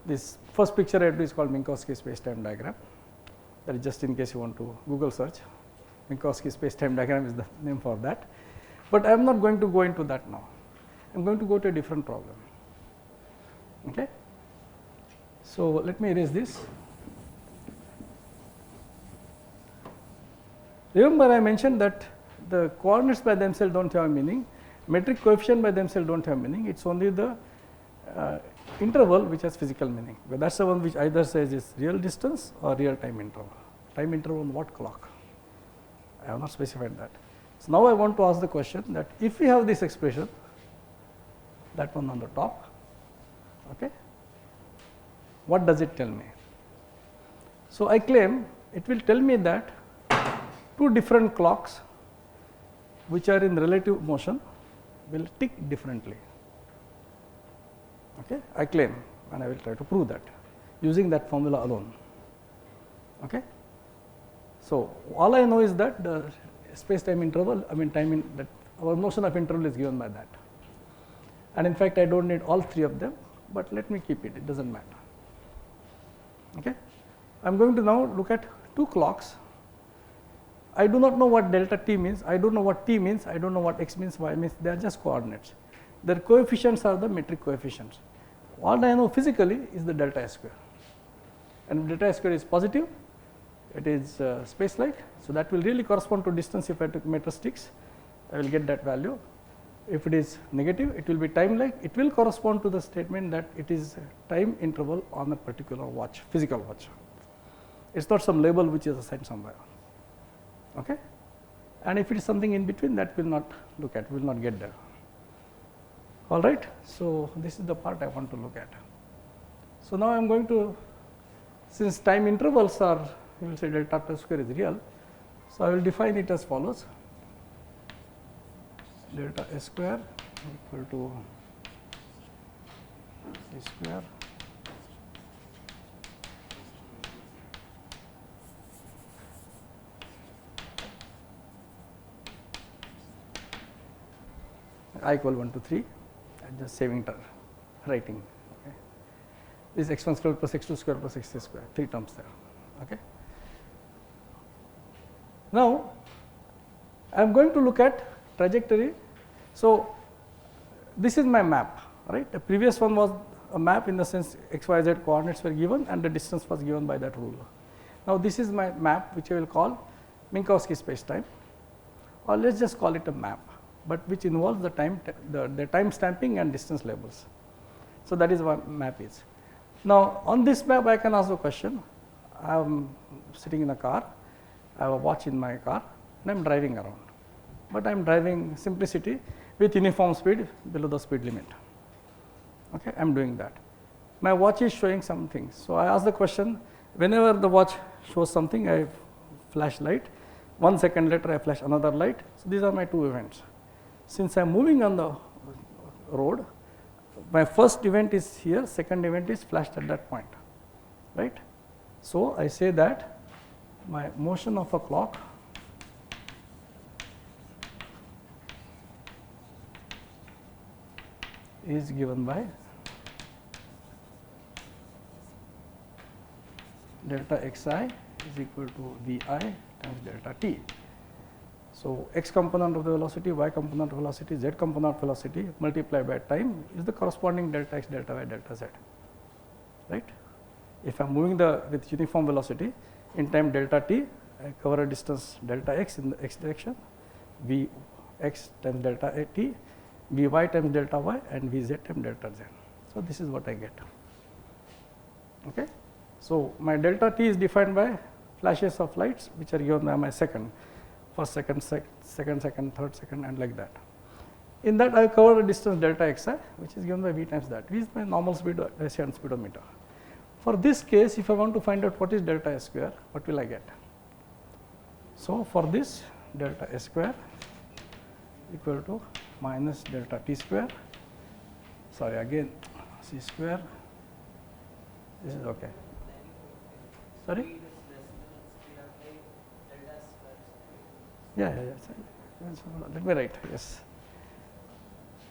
this first picture I do is called Minkowski space-time diagram. That is just in case you want to Google search. Minkowski space-time diagram is the name for that. But I am not going to go into that now. I am going to go to a different problem. Okay. So, let me erase this. Remember, I mentioned that the coordinates by themselves do not have a meaning, metric coefficient by themselves do not have meaning, it is only the interval which has physical meaning, but that is the one which either says is real distance or real time interval. Time interval on what clock? I have not specified that. So, now I want to ask the question that if we have this expression, that one on the top, okay, what does it tell me? So, I claim it will tell me that two different clocks which are in relative motion will tick differently. Okay, I claim, and I will try to prove that using that formula alone. Okay. So, all I know is that the space time interval, I mean time in that our notion of interval is given by that, and in fact I do not need all three of them, but let me keep it does not matter. Okay. I am going to now look at two clocks. I do not know what delta t means, I do not know what t means, I do not know what x means, y means, they are just coordinates. Their coefficients are the metric coefficients. All I know physically is the delta s square, and if delta s square is positive, it is space like. So, that will really correspond to distance. If I took meter sticks, I will get that value. If it is negative, it will be time like, it will correspond to the statement that it is time interval on a particular watch, physical watch. It is not some label which is assigned somewhere. Okay. And if it is something in between, that will not look at, will not get there. All right. So, this is the part I want to look at. So, now I am going to, since time intervals are, you will say delta t square is real. So, I will define it as follows: delta s square equal to c square I equal 1 to 3, I am just saving writing. Okay. This is x1 square plus x2 square plus x3 square, 3 terms there. Okay. Now, I am going to look at trajectory. So, this is my map, right. The previous one was a map in the sense x, y, z coordinates were given and the distance was given by that rule. Now, this is my map which I will call Minkowski space time, or let us just call it a map, but which involves the time the time stamping and distance labels. So, that is what map is. Now, on this map I can ask a question. I am sitting in a car, I have a watch in my car and I am driving around, but I am driving simplicity with uniform speed below the speed limit. Okay, I am doing that. My watch is showing some things. So, I ask the question, whenever the watch shows something, I flash light, 1 second later I flash another light. So, these are my two events. Since I am moving on the road, my first event is here, second event is flashed at that point, right. So, I say that my motion of a clock is given by delta xi is equal to vi times delta t. So, x component of the velocity, y component of velocity, z component of velocity multiplied by time is the corresponding delta x, delta y, delta z, right. If I am moving with uniform velocity in time delta t, I cover a distance delta x in the x direction, v x times delta t, v y times delta y and v z times delta z. So, this is what I get. Okay. So, my delta t is defined by flashes of lights which are given by my second. First second, second, third second and like that. In that I cover a distance delta xi which is given by v times that. V is my normal speed Hessian speedometer. For this case, if I want to find out what is delta s square, what will I get? So, for this delta s square equal to minus delta t square, sorry again c square, this is okay. Sorry? Yeah. Let me write, yes.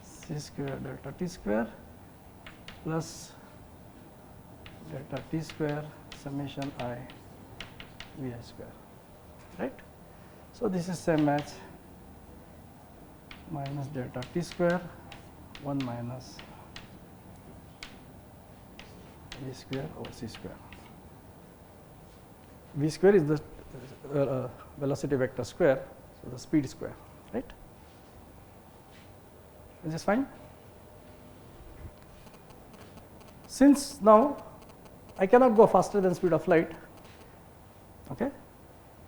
C square delta t square plus delta t square summation I v I square, right. So, this is same as minus delta t square 1 minus v square over c square. V square is the velocity vector square, so the speed square, right? Is this fine? Since now I cannot go faster than speed of light, okay?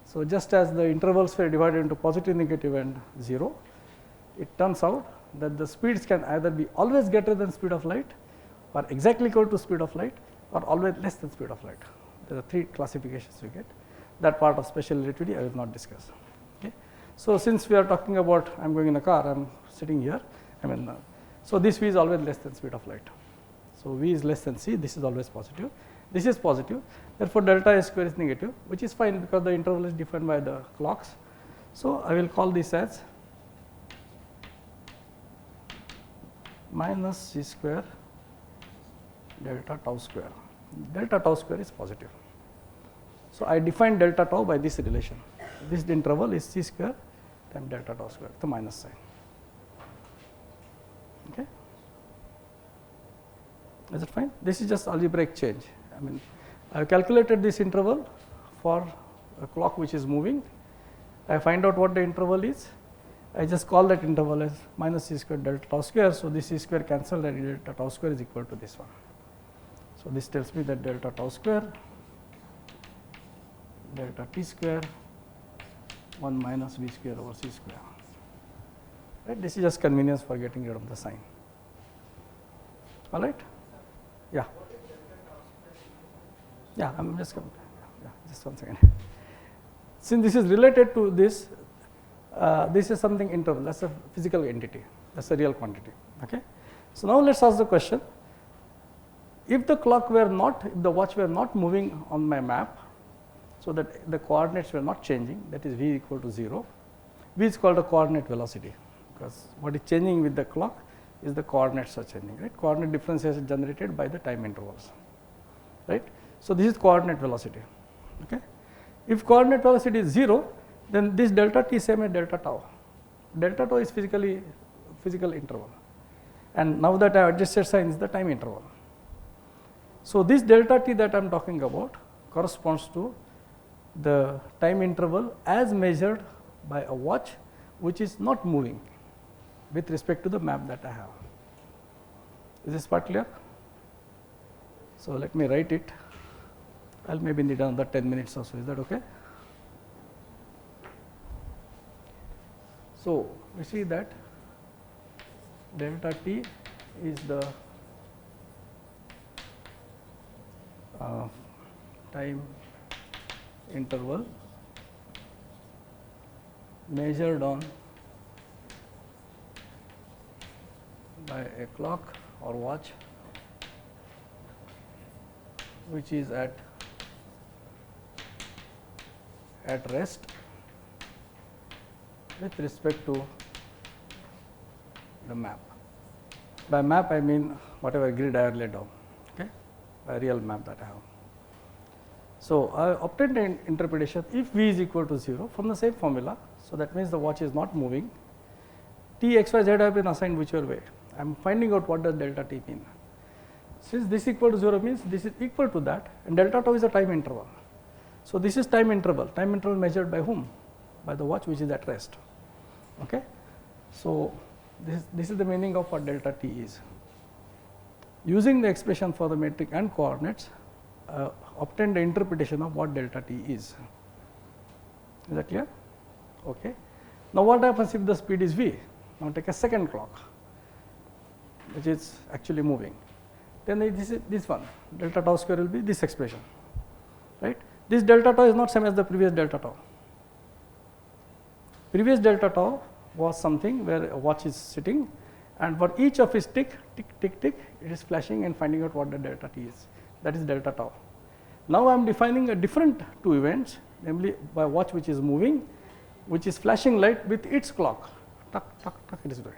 So just as the intervals were divided into positive, negative and 0, it turns out that the speeds can either be always greater than speed of light, or exactly equal to speed of light, or always less than speed of light. There are 3 classifications you get. That part of special relativity I will not discuss. Okay. So since we are talking about, I am going in a car, I am sitting here, so this v is always less than speed of light. So v is less than c, this is always positive, this is positive, therefore delta s square is negative, which is fine because the interval is defined by the clocks. So I will call this as minus c square delta tau square. Delta tau square is positive. So I define delta tau by this relation. This interval is c square times delta tau square, the minus sign. Okay. Is it fine? This is just algebraic change. I have calculated this interval for a clock which is moving. I find out what the interval is. I just call that interval as minus c square delta tau square. So this c square cancelled and delta tau square is equal to this one. So this tells me that delta tau square delta t square 1 minus v square over c square. Right? This is just convenience for getting rid of the sign. All right? Yeah. Yeah, I am just coming. Yeah, just 1 second. Since this is related to this, this is something interval. That's a physical entity. That's a real quantity. Okay. So now let's ask the question: if the clock were not, if the watch were not moving on my map, so that the coordinates were not changing, that is v equal to 0. V is called a coordinate velocity, because what is changing with the clock is the coordinates are changing, right? Coordinate differences are generated by the time intervals, right? So this is coordinate velocity. Okay. If coordinate velocity is 0, then this delta t same as delta tau. Delta tau is physical interval, and now that I have adjusted sign is the time interval. So this delta t that I am talking about corresponds to the time interval as measured by a watch which is not moving with respect to the map that I have. Is this part clear? So let me write it. I will maybe need another 10 minutes or so. Is that okay? So we see that delta t is the time interval measured on by a clock or watch which is at rest with respect to the map. By map I mean whatever grid I have laid down, okay, by real map that I have. So I obtained an interpretation if v is equal to 0 from the same formula. So that means the watch is not moving. T, x, y, z have been assigned whichever way. I am finding out what does delta t mean. Since this equal to 0 means this is equal to that, and delta tau is a time interval. So this is time interval measured by whom? By the watch which is at rest. Okay. So this is the meaning of what delta t is. Using the expression for the metric and coordinates, obtained the interpretation of what delta t is. Is that clear? Okay. Now what happens if the speed is v? Now take a second clock which is actually moving. Then this one, delta tau square will be this expression, right? This delta tau is not same as the previous delta tau. Previous delta tau was something where a watch is sitting, and for each of its tick, tick, tick, tick, it is flashing and finding out what the delta t is. That is delta tau. Now I am defining a different two events, namely by watch which is moving, which is flashing light with its clock. Tuck, tuck, tuck, it is doing.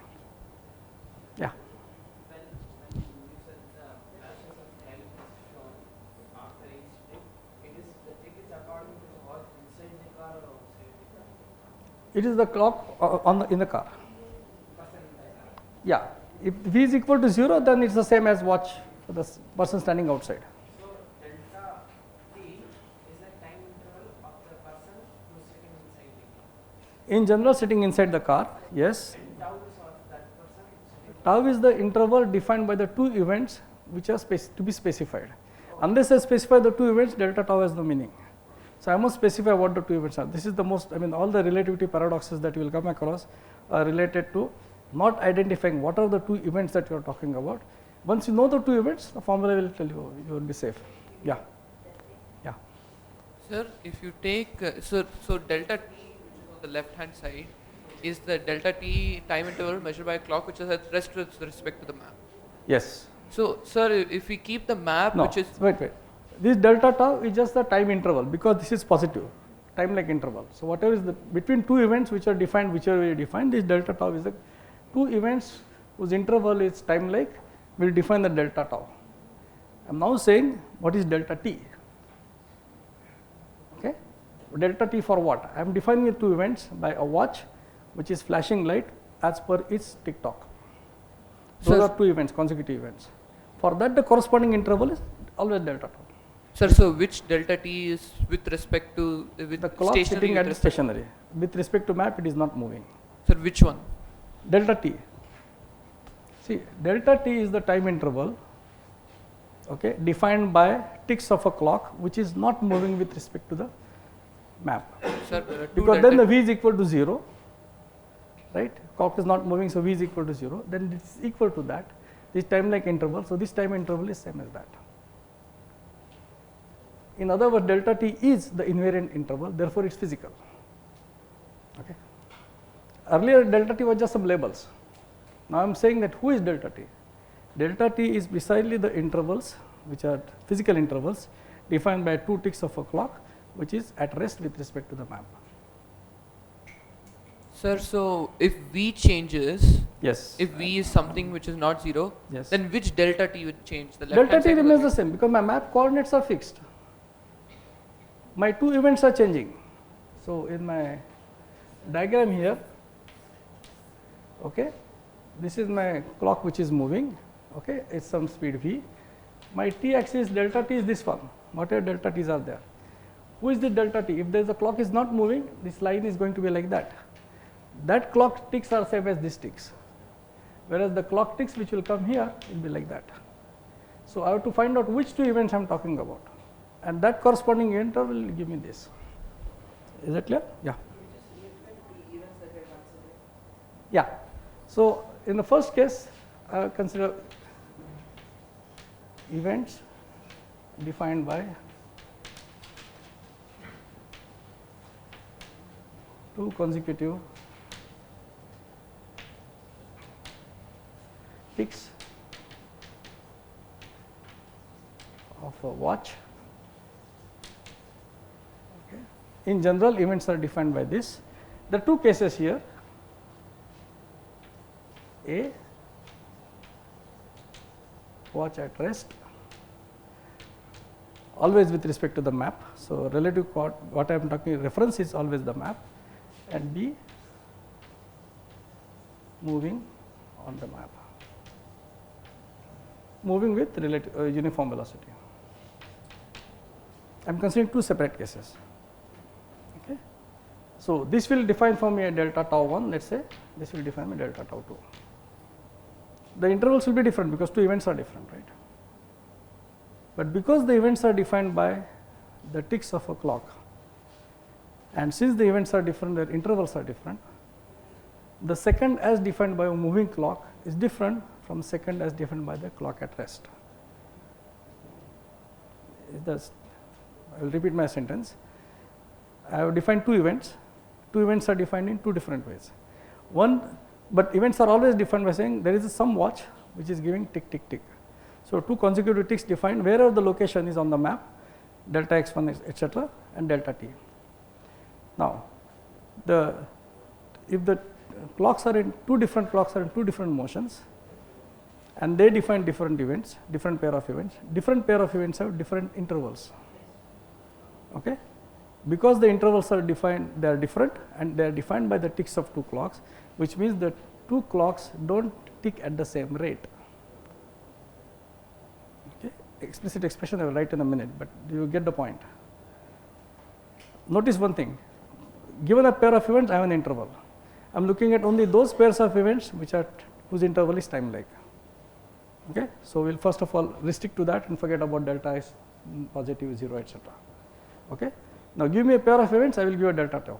Yeah. When you said the flashes of light is shown after each tick, the tick is according to the watch inside the car or outside the car? It is the clock in the car. Yeah. If V is equal to 0, then it's the same as watch for the person standing outside. So delta t is the time interval of the person who is sitting inside the car. In general, sitting inside the car, yes. And tau is of that person sitting. Tau is the interval defined by the two events which are to be specified. Unless I specify the two events, delta tau has no meaning. So I must specify what the two events are. This is the most, I mean, all the relativity paradoxes that you will come across are related to not identifying what are the two events that you are talking about. Once you know the two events, the formula will tell you, you will be safe. Yeah. Yeah. Sir, if you take, so delta t, which is on the left hand side, is the delta t time interval measured by a clock which is at rest with respect to the map. Yes. So, sir, if we keep the map, No, which is wait. This delta tau is just the time interval because this is positive, time like interval. So whatever is the between two events which are defined, whichever way you define, this delta tau is the two events whose interval is time like will define the delta tau. I am now saying what is delta t. Okay, delta t for what? I am defining the two events by a watch which is flashing light as per its tick tock. Those Sir, are two events, consecutive events. For that, the corresponding interval is always delta tau. sir, so which delta t is with respect to with The clock stationary sitting with at the respect- stationary. With respect to map, it is not moving. Sir, which one? Delta t. See, delta t is the time interval, okay, defined by ticks of a clock, which is not moving with respect to the map. Sir, there are two Because delta then the v is equal to 0, right? Clock is not moving, so v is equal to 0. Then it is equal to that. This time like interval, so this time interval is same as that. In other words, delta t is the invariant interval, therefore it's physical. Okay. Earlier delta t was just some labels. Now I am saying that who is delta t? Delta t is precisely the intervals which are physical intervals defined by two ticks of a clock which is at rest with respect to the map. Sir, so if v changes, Yes. if v is something which is not 0, Yes. then which delta t would change? The left Delta hand t side or remains right? the same because my map coordinates are fixed. My two events are changing. So in my diagram here, okay, this is my clock which is moving, okay, it's some speed v. My t axis delta t is this one, whatever delta t's are there. Who is the delta t? If there is a clock is not moving, this line is going to be like that. That clock ticks are same as these ticks, whereas the clock ticks which will come here will be like that. So I have to find out which two events I am talking about, and that corresponding interval will give me this. Is that clear? Yeah. Yeah. So in the first case, I consider events defined by two consecutive ticks of a watch. Okay. In general, events are defined by this. There are two cases here. A, watch at rest, always with respect to the map. So relative what I am talking reference is always the map, and B, moving on the map, moving with relative uniform velocity. I am considering two separate cases. Okay. So this will define for me a delta tau 1, let us say, this will define me delta tau 2. The intervals will be different because two events are different, right? But because the events are defined by the ticks of a clock, and since the events are different, their intervals are different, the second as defined by a moving clock is different from second as defined by the clock at rest. I will repeat my sentence. I have defined two events. Two events are defined in two different ways. But events are always defined by saying there is some watch which is giving tick, tick, tick. So two consecutive ticks defined wherever the location is on the map, delta x1, etc., and delta t. Now, if the clocks are in two different clocks are in two different motions, and they define different events, different pair of events have different intervals. Okay, because the intervals are defined, they are different, and they are defined by the ticks of two clocks, which means that two clocks don't tick at the same rate. Okay. Explicit expression I will write in a minute, but you get the point. Notice one thing, given a pair of events I have an interval. I am looking at only those pairs of events which are whose interval is time lag. Okay. So, we will first of all restrict to that and forget about delta is positive, 0, etc. Okay. Now, give me a pair of events, I will give a delta tau.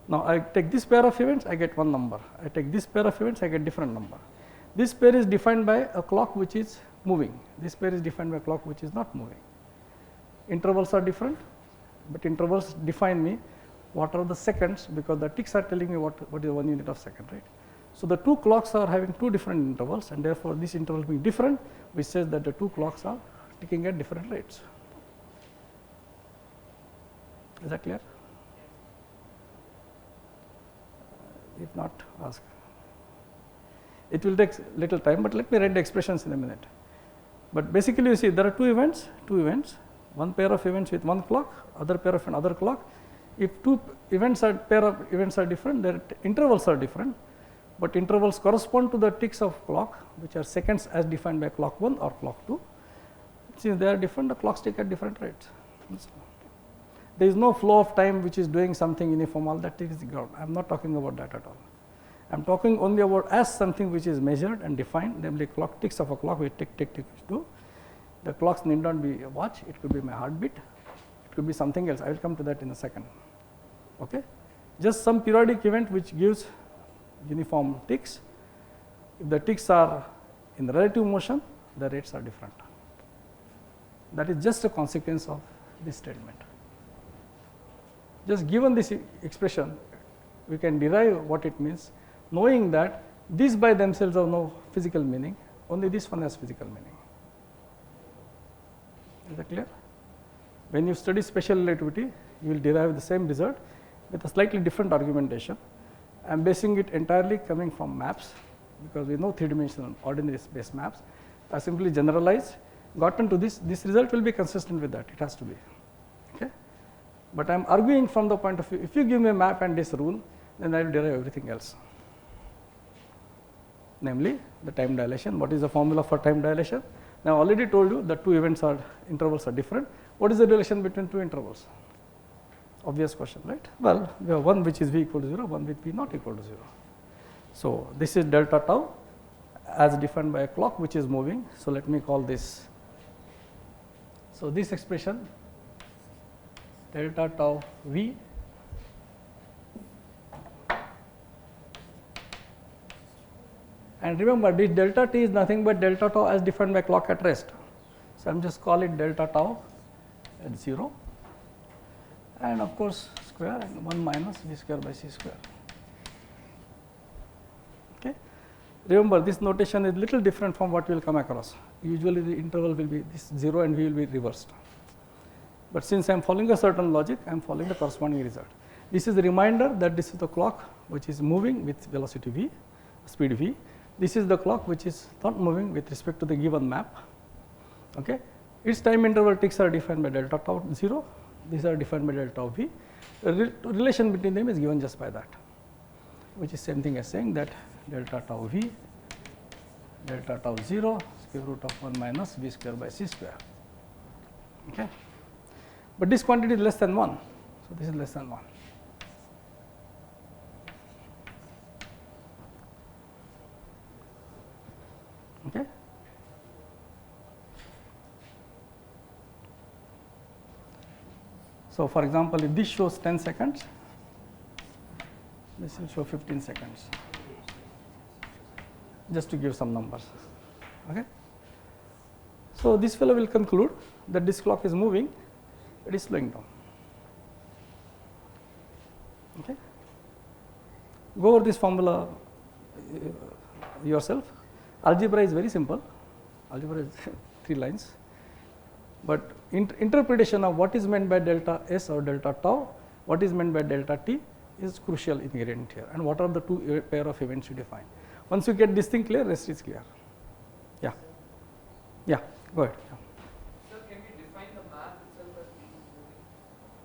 Now, I take this pair of events, I get one number. I take this pair of events, I get different number. This pair is defined by a clock which is moving. This pair is defined by a clock which is not moving. Intervals are different, but intervals define me what are the seconds, because the ticks are telling me what is 1 unit of second, right. So, the two clocks are having two different intervals, and therefore, this interval being different, which says that the two clocks are ticking at different rates. Is that clear? If not, ask. It will take little time, but let me write the expressions in a minute. But basically, you see there are two events, one pair of events with one clock, other pair of another clock. If two events are pair of events are different, their intervals are different, but intervals correspond to the ticks of clock, which are seconds as defined by clock 1 or clock 2. Since they are different, the clocks tick at different rates. There is no flow of time which is doing something uniform, all that is ground. I am not talking about that at all. I am talking only about as something which is measured and defined, namely clock ticks of a clock which tick tick tick do. The clocks need not be a watch, it could be my heartbeat, it could be something else. I will come to that in a second. Okay? Just some periodic event which gives uniform ticks. If the ticks are in relative motion, the rates are different. That is just a consequence of this statement. Just given this expression, we can derive what it means, knowing that these by themselves have no physical meaning, only this one has physical meaning. Is that clear? When you study special relativity, you will derive the same result with a slightly different argumentation. I am basing it entirely coming from maps, because we know 3-dimensional ordinary space maps. I simply generalized, gotten to this result will be consistent with that, it has to be. Okay? But I am arguing from the point of view, if you give me a map and this rule, then I will derive everything else. Namely, the time dilation. What is the formula for time dilation? Now, I already told you that two events are intervals are different. What is the relation between two intervals? Obvious question, right? Well, we have one which is v equal to 0, one with v not equal to 0. So, this is delta tau as defined by a clock which is moving. So, let me call this. So, this expression delta tau v and remember this delta t is nothing but delta tau as defined by clock at rest. So, I am just call it delta tau at 0 and of course, square and 1 minus v square by c square. Okay. Remember this notation is little different from what we will come across. Usually the interval will be this 0 and v will be reversed. But since I am following a certain logic, I am following the corresponding result. This is a reminder that this is the clock which is moving with velocity v, speed v. This is the clock which is not moving with respect to the given map. Okay. Its time interval ticks are defined by delta tau 0. These are defined by delta v. The relation between them is given just by that, which is same thing as saying that delta tau v, delta tau 0, square root of 1 minus v square by c square. Okay. But this quantity is less than 1. So, this is less than 1. Okay. So, for example, if this shows 10 seconds, this will show 15 seconds, just to give some numbers. Okay. So, this fellow will conclude that this clock is moving, it is slowing down. Okay. Go over this formula yourself. Algebra is very simple, algebra is 3 lines, but interpretation of what is meant by delta s or delta tau, what is meant by delta t is crucial ingredient here, and what are the two pair of events you define. Once you get this thing clear, rest is clear. Yeah, yeah, go ahead. Yeah. Sir, can we define the map itself as being moving?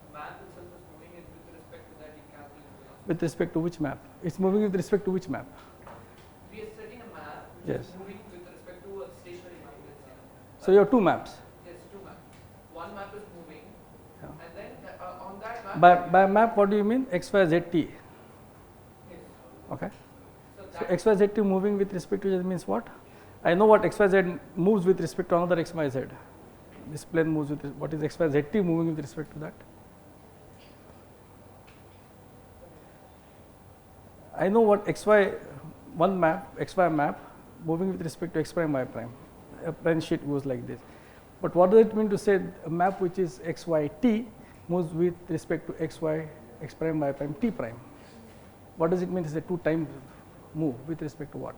The map itself is moving it with respect to that decalculated velocity. With respect to which map? It's moving with respect to which map? We said which Yes. is moving with respect to a stationary map, let's say. So you have two maps. Yes, two maps. One map is moving, Yeah. and then on that map. By map, what do you mean? X, Y, Z, T. Yes. Okay. So So that X, Y, Z, T moving with respect to Z means what? I know what X, Y, Z moves with respect to another X, Y, Z. This plane moves with what is X, Y, Z, T moving with respect to that? I know what X, Y, one map, X, Y map moving with respect to X prime, Y prime. A plane sheet goes like this. But what does it mean to say a map which is X, Y, T moves with respect to X, Y, X prime, Y prime, T prime? What does it mean to say two time move with respect to what?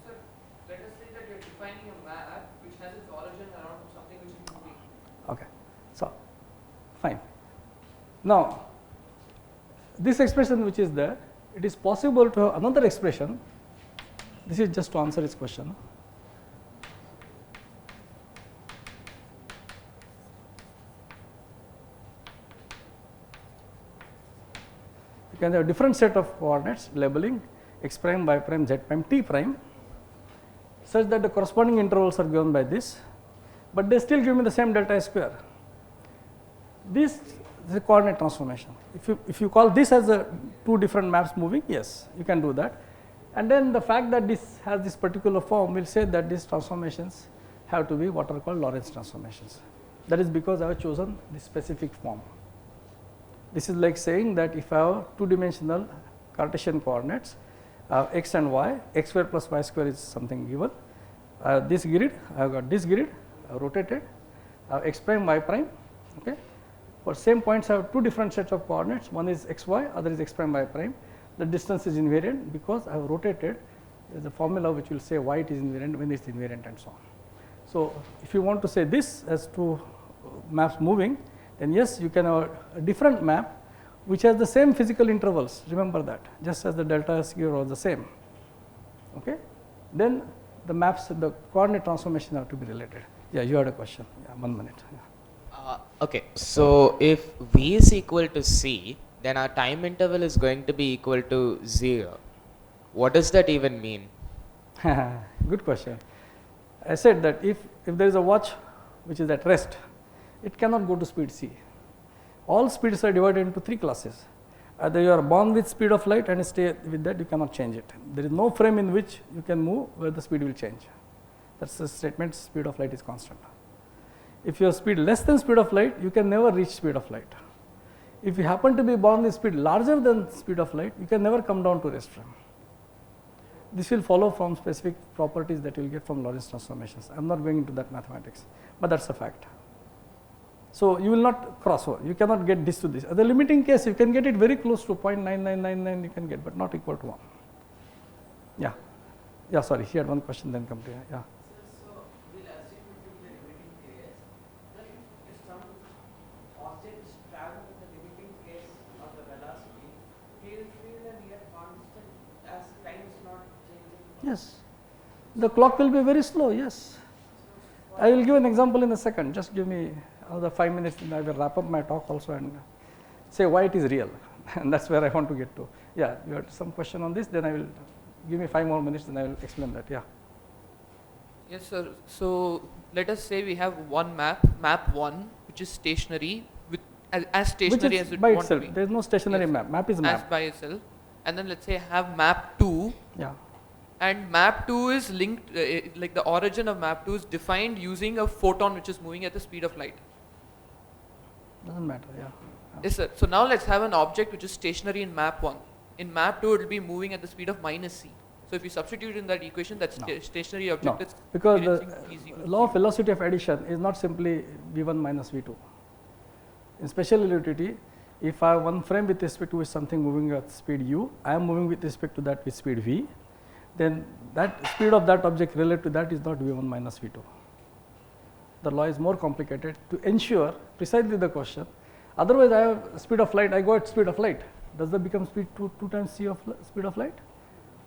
So let us say that you're defining a map which has its origin around something which is moving. Okay, so fine. Now, this expression which is there, it is possible to have another expression. This is just to answer his question. You can have a different set of coordinates labeling x prime, y prime, z prime, t prime, such that the corresponding intervals are given by this, but they still give me the same delta square. This is a coordinate transformation. If you call this as a two different maps moving, yes, you can do that. And then the fact that this has this particular form will say that these transformations have to be what are called Lorentz transformations. That is because I have chosen this specific form. This is like saying that if I have two-dimensional Cartesian coordinates, x and y, x square plus y square is something given. This grid, I have got this grid, I have rotated, I have x prime, y prime. Okay. For same points, I have two different sets of coordinates. One is x, y, other is x prime, y prime. The distance is invariant because I have rotated. There is a formula which will say why it is invariant, when it is invariant, and so on. So, if you want to say this as two maps moving, then yes, you can have a different map which has the same physical intervals. Remember that, just as the delta s here was the same. Okay. Then the maps, the coordinate transformation have to be related. Yeah, you had a question. Yeah, 1 minute. Yeah. Okay, so if V is equal to C, then our time interval is going to be equal to 0. What does that even mean? Good question. I said that if there is a watch which is at rest, it cannot go to speed c. All speeds are divided into three classes. Either you are born with speed of light and stay with that, you cannot change it. There is no frame in which you can move where the speed will change. That's the statement, speed of light is constant. If you have speed less than speed of light, you can never reach speed of light. If you happen to be born with speed larger than speed of light, you can never come down to rest frame. This will follow from specific properties that you will get from Lorentz transformations. I am not going into that mathematics, but that is a fact. So, you will not cross over, you cannot get this to this. The limiting case, you can get it very close to 0.9999 you can get, but not equal to 1. Yeah, yeah, sorry, he had one question, then come to you. Yeah. So we'll assume it to be the limiting case. Then if some objects travel with the limiting case of the velocity, he will feel a near constant as time is not changing. Yes, the clock will be very slow, yes. I will give an example in a second, just give me another 5 minutes and I will wrap up my talk also and say why it is real, and that is where I want to get to. Yeah, you had some question on this, then I will give me 5 more minutes and I will explain that. Yeah. Yes, sir. So let us say we have one map 1, which is stationary, with as stationary as it by want to itself, be. there is no stationary Yes. map is As map. by itself, and then let's say I have map 2, Yeah, and map 2 is linked, like the origin of map 2 is defined using a photon which is moving at the speed of light. doesn't matter, yeah. Yes, sir. So now let's have an object which is stationary in map 1. In map 2, it will be moving at the speed of minus c. So if you substitute in that equation, that stationary object No, is because experiencing the equal to law of zero. velocity of addition is not simply v1 minus v2. In special relativity, if I have one frame with respect to something moving at speed u, I am moving with respect to that with speed v, then that speed of that object relative to that is not v1 minus v2. The law is more complicated to ensure precisely the question. Otherwise, I have speed of light, I go at speed of light. Does that become speed 2 times c of speed of light?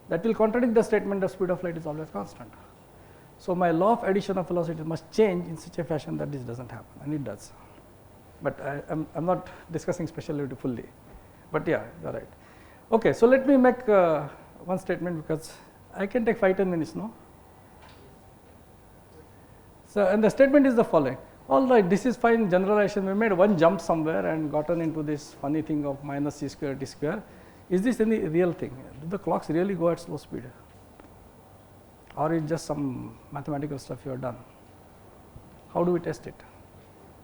That will contradict the statement that speed of light is always constant. So, my law of addition of velocity must change in such a fashion that this does not happen, and it does. But I am not discussing special relativity fully, but yeah, you are right. Okay, so let me make one statement because I can take 5-10 minutes, no? So, and the statement is the following. All right, this is fine generalization. We made one jump somewhere and gotten into this funny thing of minus c square d square. Is this any real thing? Do the clocks really go at slow speed? Or is just some mathematical stuff you have done? How do we test it?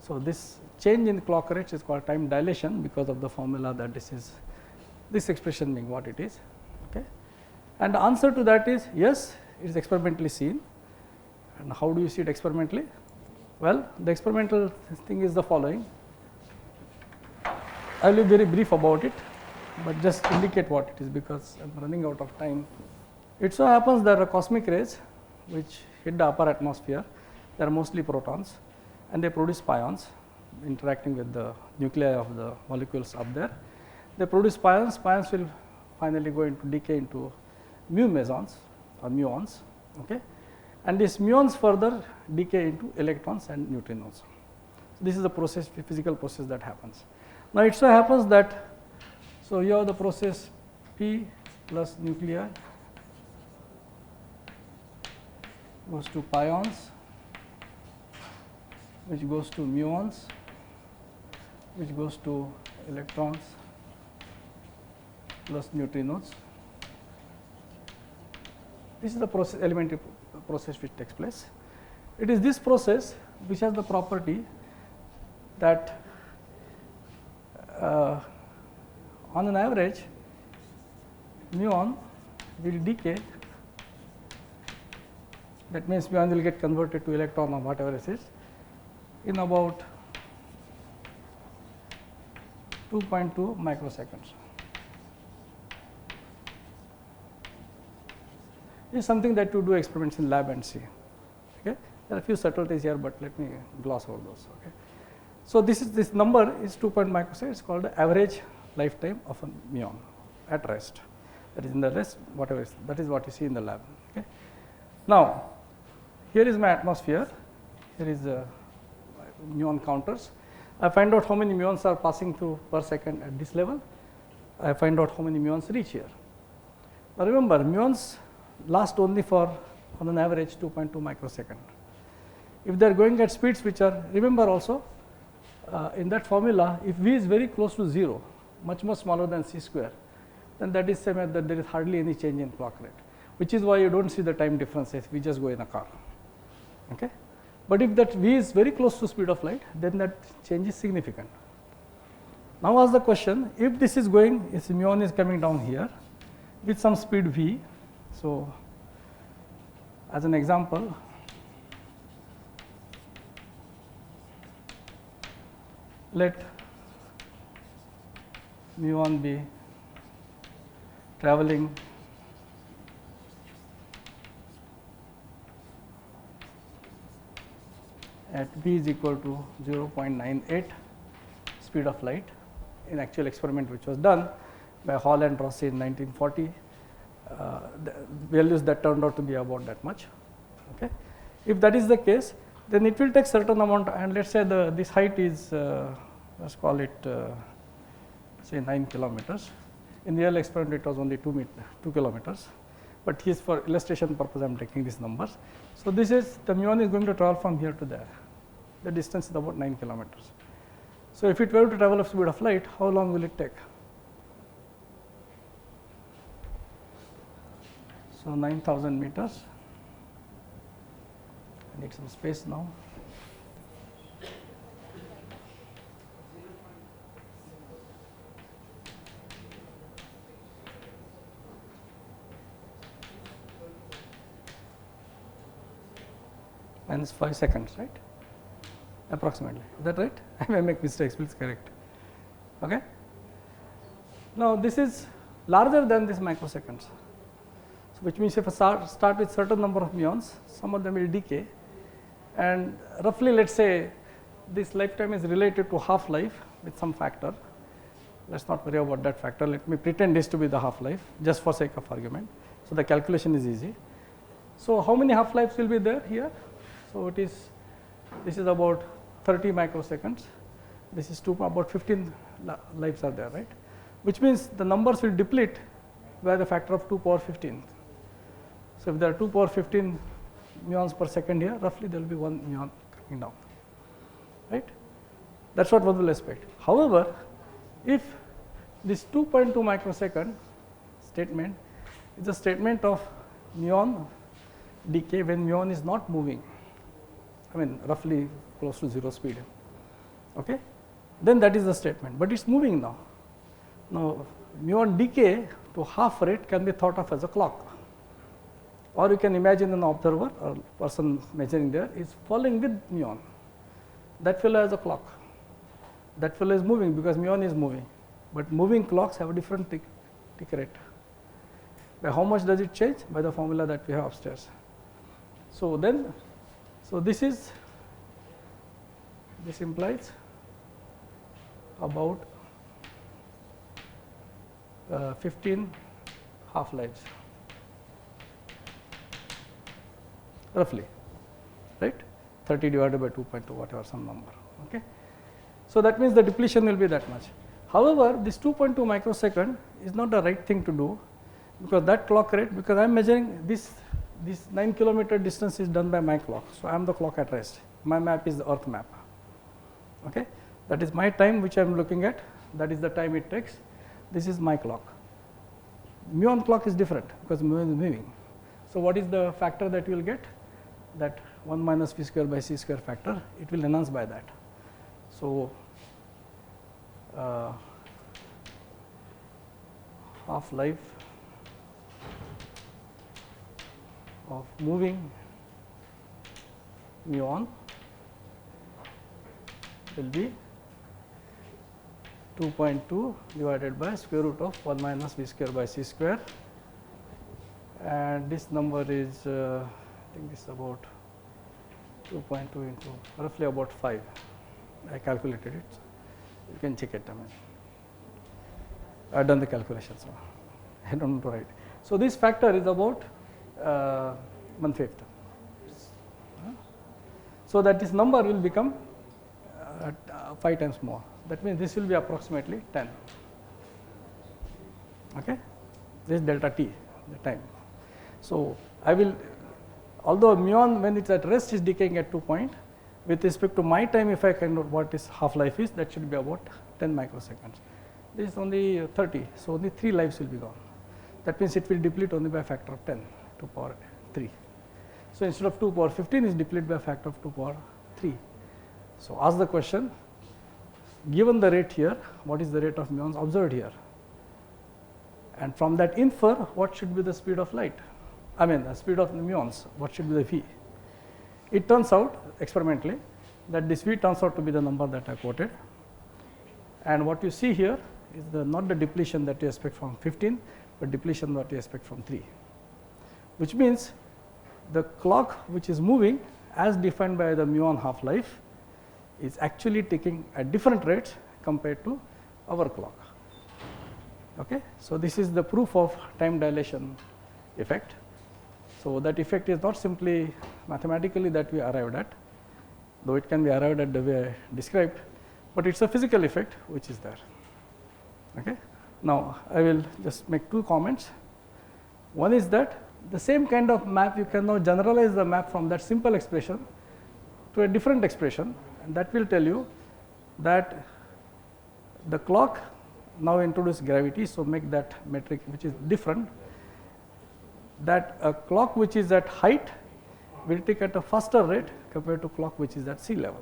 So, this change in clock rates is called time dilation because of the formula that this expression being what it is. Okay. And the answer to that is yes, it is experimentally seen. And how do you see it experimentally? Well, the experimental thing is the following. I will be very brief about it, but just indicate what it is because I am running out of time. It so happens that the cosmic rays which hit the upper atmosphere, they are mostly protons and they produce pions interacting with the nuclei of the molecules up there. They produce pions, pions will finally go into decay into mu mesons or muons. Okay. And these muons further decay into electrons and neutrinos. So, this is the process, physical process that happens. Now, it so happens that, so you have the process P plus nuclei goes to pions, which goes to muons, which goes to electrons plus neutrinos. This is the process, elementary process which takes place. It is this process which has the property that on an average muon will decay, that means muon will get converted to electron or whatever it is in about 2.2 microseconds. This is something that you do experiments in lab and see. Okay? There are a few subtleties here, but let me gloss over those. Okay? So, this number is 2.0 microseconds. It is called the average lifetime of a muon at rest. That is in the rest, whatever is, that is what you see in the lab. Okay? Now, here is my atmosphere. Here is the muon counters. I find out how many muons are passing through per second at this level. I find out how many muons reach here. Now, remember, muons last only for on an average 2.2 microsecond. If they are going at speeds which are, remember also in that formula, if V is very close to 0, much more smaller than c square, then that is same as that there is hardly any change in clock rate, which is why you do not see the time differences, we just go in a car. Okay? But if that V is very close to speed of light, then that change is significant. Now ask the question, if this is going, if muon is coming down here with some speed V. So, as an example, let muon be traveling at v is equal to 0.98 speed of light in actual experiment which was done by Hall and Rossi in 1940. The values that turned out to be about that much. Okay. If that is the case, then it will take certain amount, and let us say this height is let us call it say 9 kilometers. In the real experiment it was only 2 kilometers, but here for illustration purpose I am taking these numbers. So, this is the muon is going to travel from here to there, the distance is about 9 kilometers. So, if it were to travel at speed of light, how long will it take? So, 9,000 meters. I need some space now. Minus 5 seconds, right? Approximately. Is that right? I may make mistakes, please correct. Okay? Now, this is larger than this microseconds. Which means if I start with certain number of muons, some of them will decay, and roughly let us say this lifetime is related to half life with some factor. Let us not worry about that factor, let me pretend this to be the half life just for sake of argument. So, the calculation is easy. So, how many half lives will be there here? So, this is about 30 microseconds, this is about 15 lives are there, right, which means the numbers will deplete by the factor of 2 power 15. So if there are 2 power 15 muons per second here, roughly there will be 1 muon coming down, right? That is what one will expect. However, if this 2.2 microsecond statement is a statement of muon decay when muon is not moving, I mean roughly close to 0 speed, okay, then that is the statement, but it is moving now. Now, muon decay to half rate can be thought of as a clock, or you can imagine an observer or person measuring there is falling with muon. That fellow has a clock. That fellow is moving because muon is moving, but moving clocks have a different tick rate. By how much does it change? By the formula that we have upstairs. So then, so this implies about 15 half lives, roughly, right? 30 divided by 2.2, whatever, some number, okay. So that means the depletion will be that much. However, this 2.2 microsecond is not the right thing to do, because that clock rate, because I am measuring this 9 kilometer distance is done by my clock. So I am the clock at rest. My map is the earth map, okay. That is my time which I am looking at, that is the time it takes. This is my clock. Muon clock is different because muon is moving. So what is the factor that you will get? That 1 minus v square by c square factor, it will enhance by that. So half life of moving muon will be 2.2 divided by square root of 1 minus v square by c square, and this number is I think this is about 2.2 into roughly about 5. I calculated it. You can check it. I have done the calculation, so I don't want to write. So this factor is about 1/5. So that this number will become 5 times more. That means this will be approximately 10. Okay, this is delta t, the time. So I will, although muon when it's at rest is decaying at 2 point, with respect to my time, if I can know what is half life is, that should be about 10 microseconds. This is only 30, so only 3 lives will be gone. That means it will deplete only by a factor of 10 to power 3. So instead of 2 power 15 is depleted by a factor of 2 power 3. So ask the question, given the rate here, what is the rate of muons observed here? And from that infer what should be the speed of light, I mean the speed of the muons, what should be the v. It turns out experimentally that this v turns out to be the number that I quoted, and what you see here is not the depletion that you expect from 15, but depletion that you expect from 3, which means the clock which is moving as defined by the muon half life is actually ticking at different rates compared to our clock. Okay. So this is the proof of time dilation effect. So that effect is not simply mathematically that we arrived at, though it can be arrived at the way I described, but it's a physical effect which is there. Okay. Now I will just make 2 comments. One is that the same kind of map, you can now generalize the map from that simple expression to a different expression, and that will tell you that the clock now introduce gravity, so make that metric which is different, that a clock which is at height will tick at a faster rate compared to clock which is at sea level.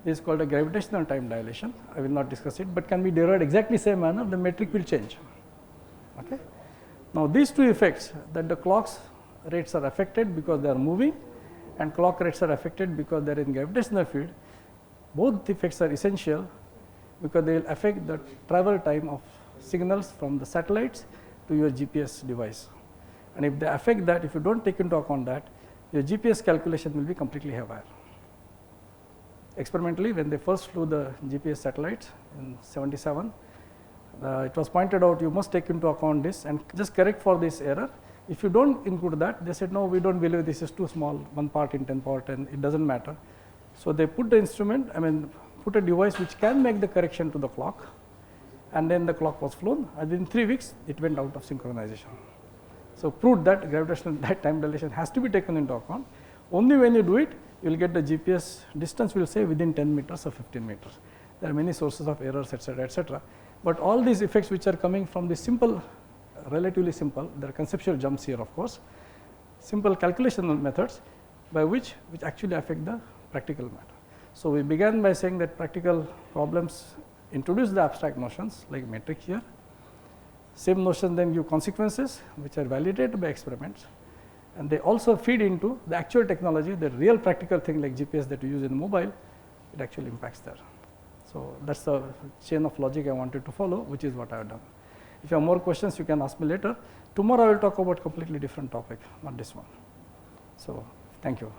This is called a gravitational time dilation. I will not discuss it, but can be derived exactly same manner, the metric will change. Okay. Now these 2 effects, that the clock's rates are affected because they are moving and clock rates are affected because they are in gravitational field, both effects are essential because they will affect the travel time of signals from the satellites to your GPS device. And if they affect that, if you do not take into account that, your GPS calculation will be completely haywire. Experimentally, when they first flew the GPS satellites in 77, it was pointed out you must take into account this and just correct for this error. If you do not include that, they said no, we do not believe this is too small, 1 part in 10 power 10, it does not matter. So they put the instrument, I mean put a device which can make the correction to the clock, and then the clock was flown, and in 3 weeks it went out of synchronization. So, proved that gravitational time dilation has to be taken into account. Only when you do it, you will get the GPS distance will say within 10 meters or 15 meters. There are many sources of errors, etc., etc. But all these effects which are coming from the simple, relatively simple, there are conceptual jumps here of course, simple calculational methods by which actually affect the practical matter. So, we began by saying that practical problems introduce the abstract notions like metric here. Same notion then give consequences which are validated by experiments, and they also feed into the actual technology, the real practical thing like GPS that you use in the mobile, it actually impacts there. So, that is the chain of logic I wanted to follow, which is what I have done. If you have more questions, you can ask me later. Tomorrow I will talk about completely different topic, not this one. So, thank you.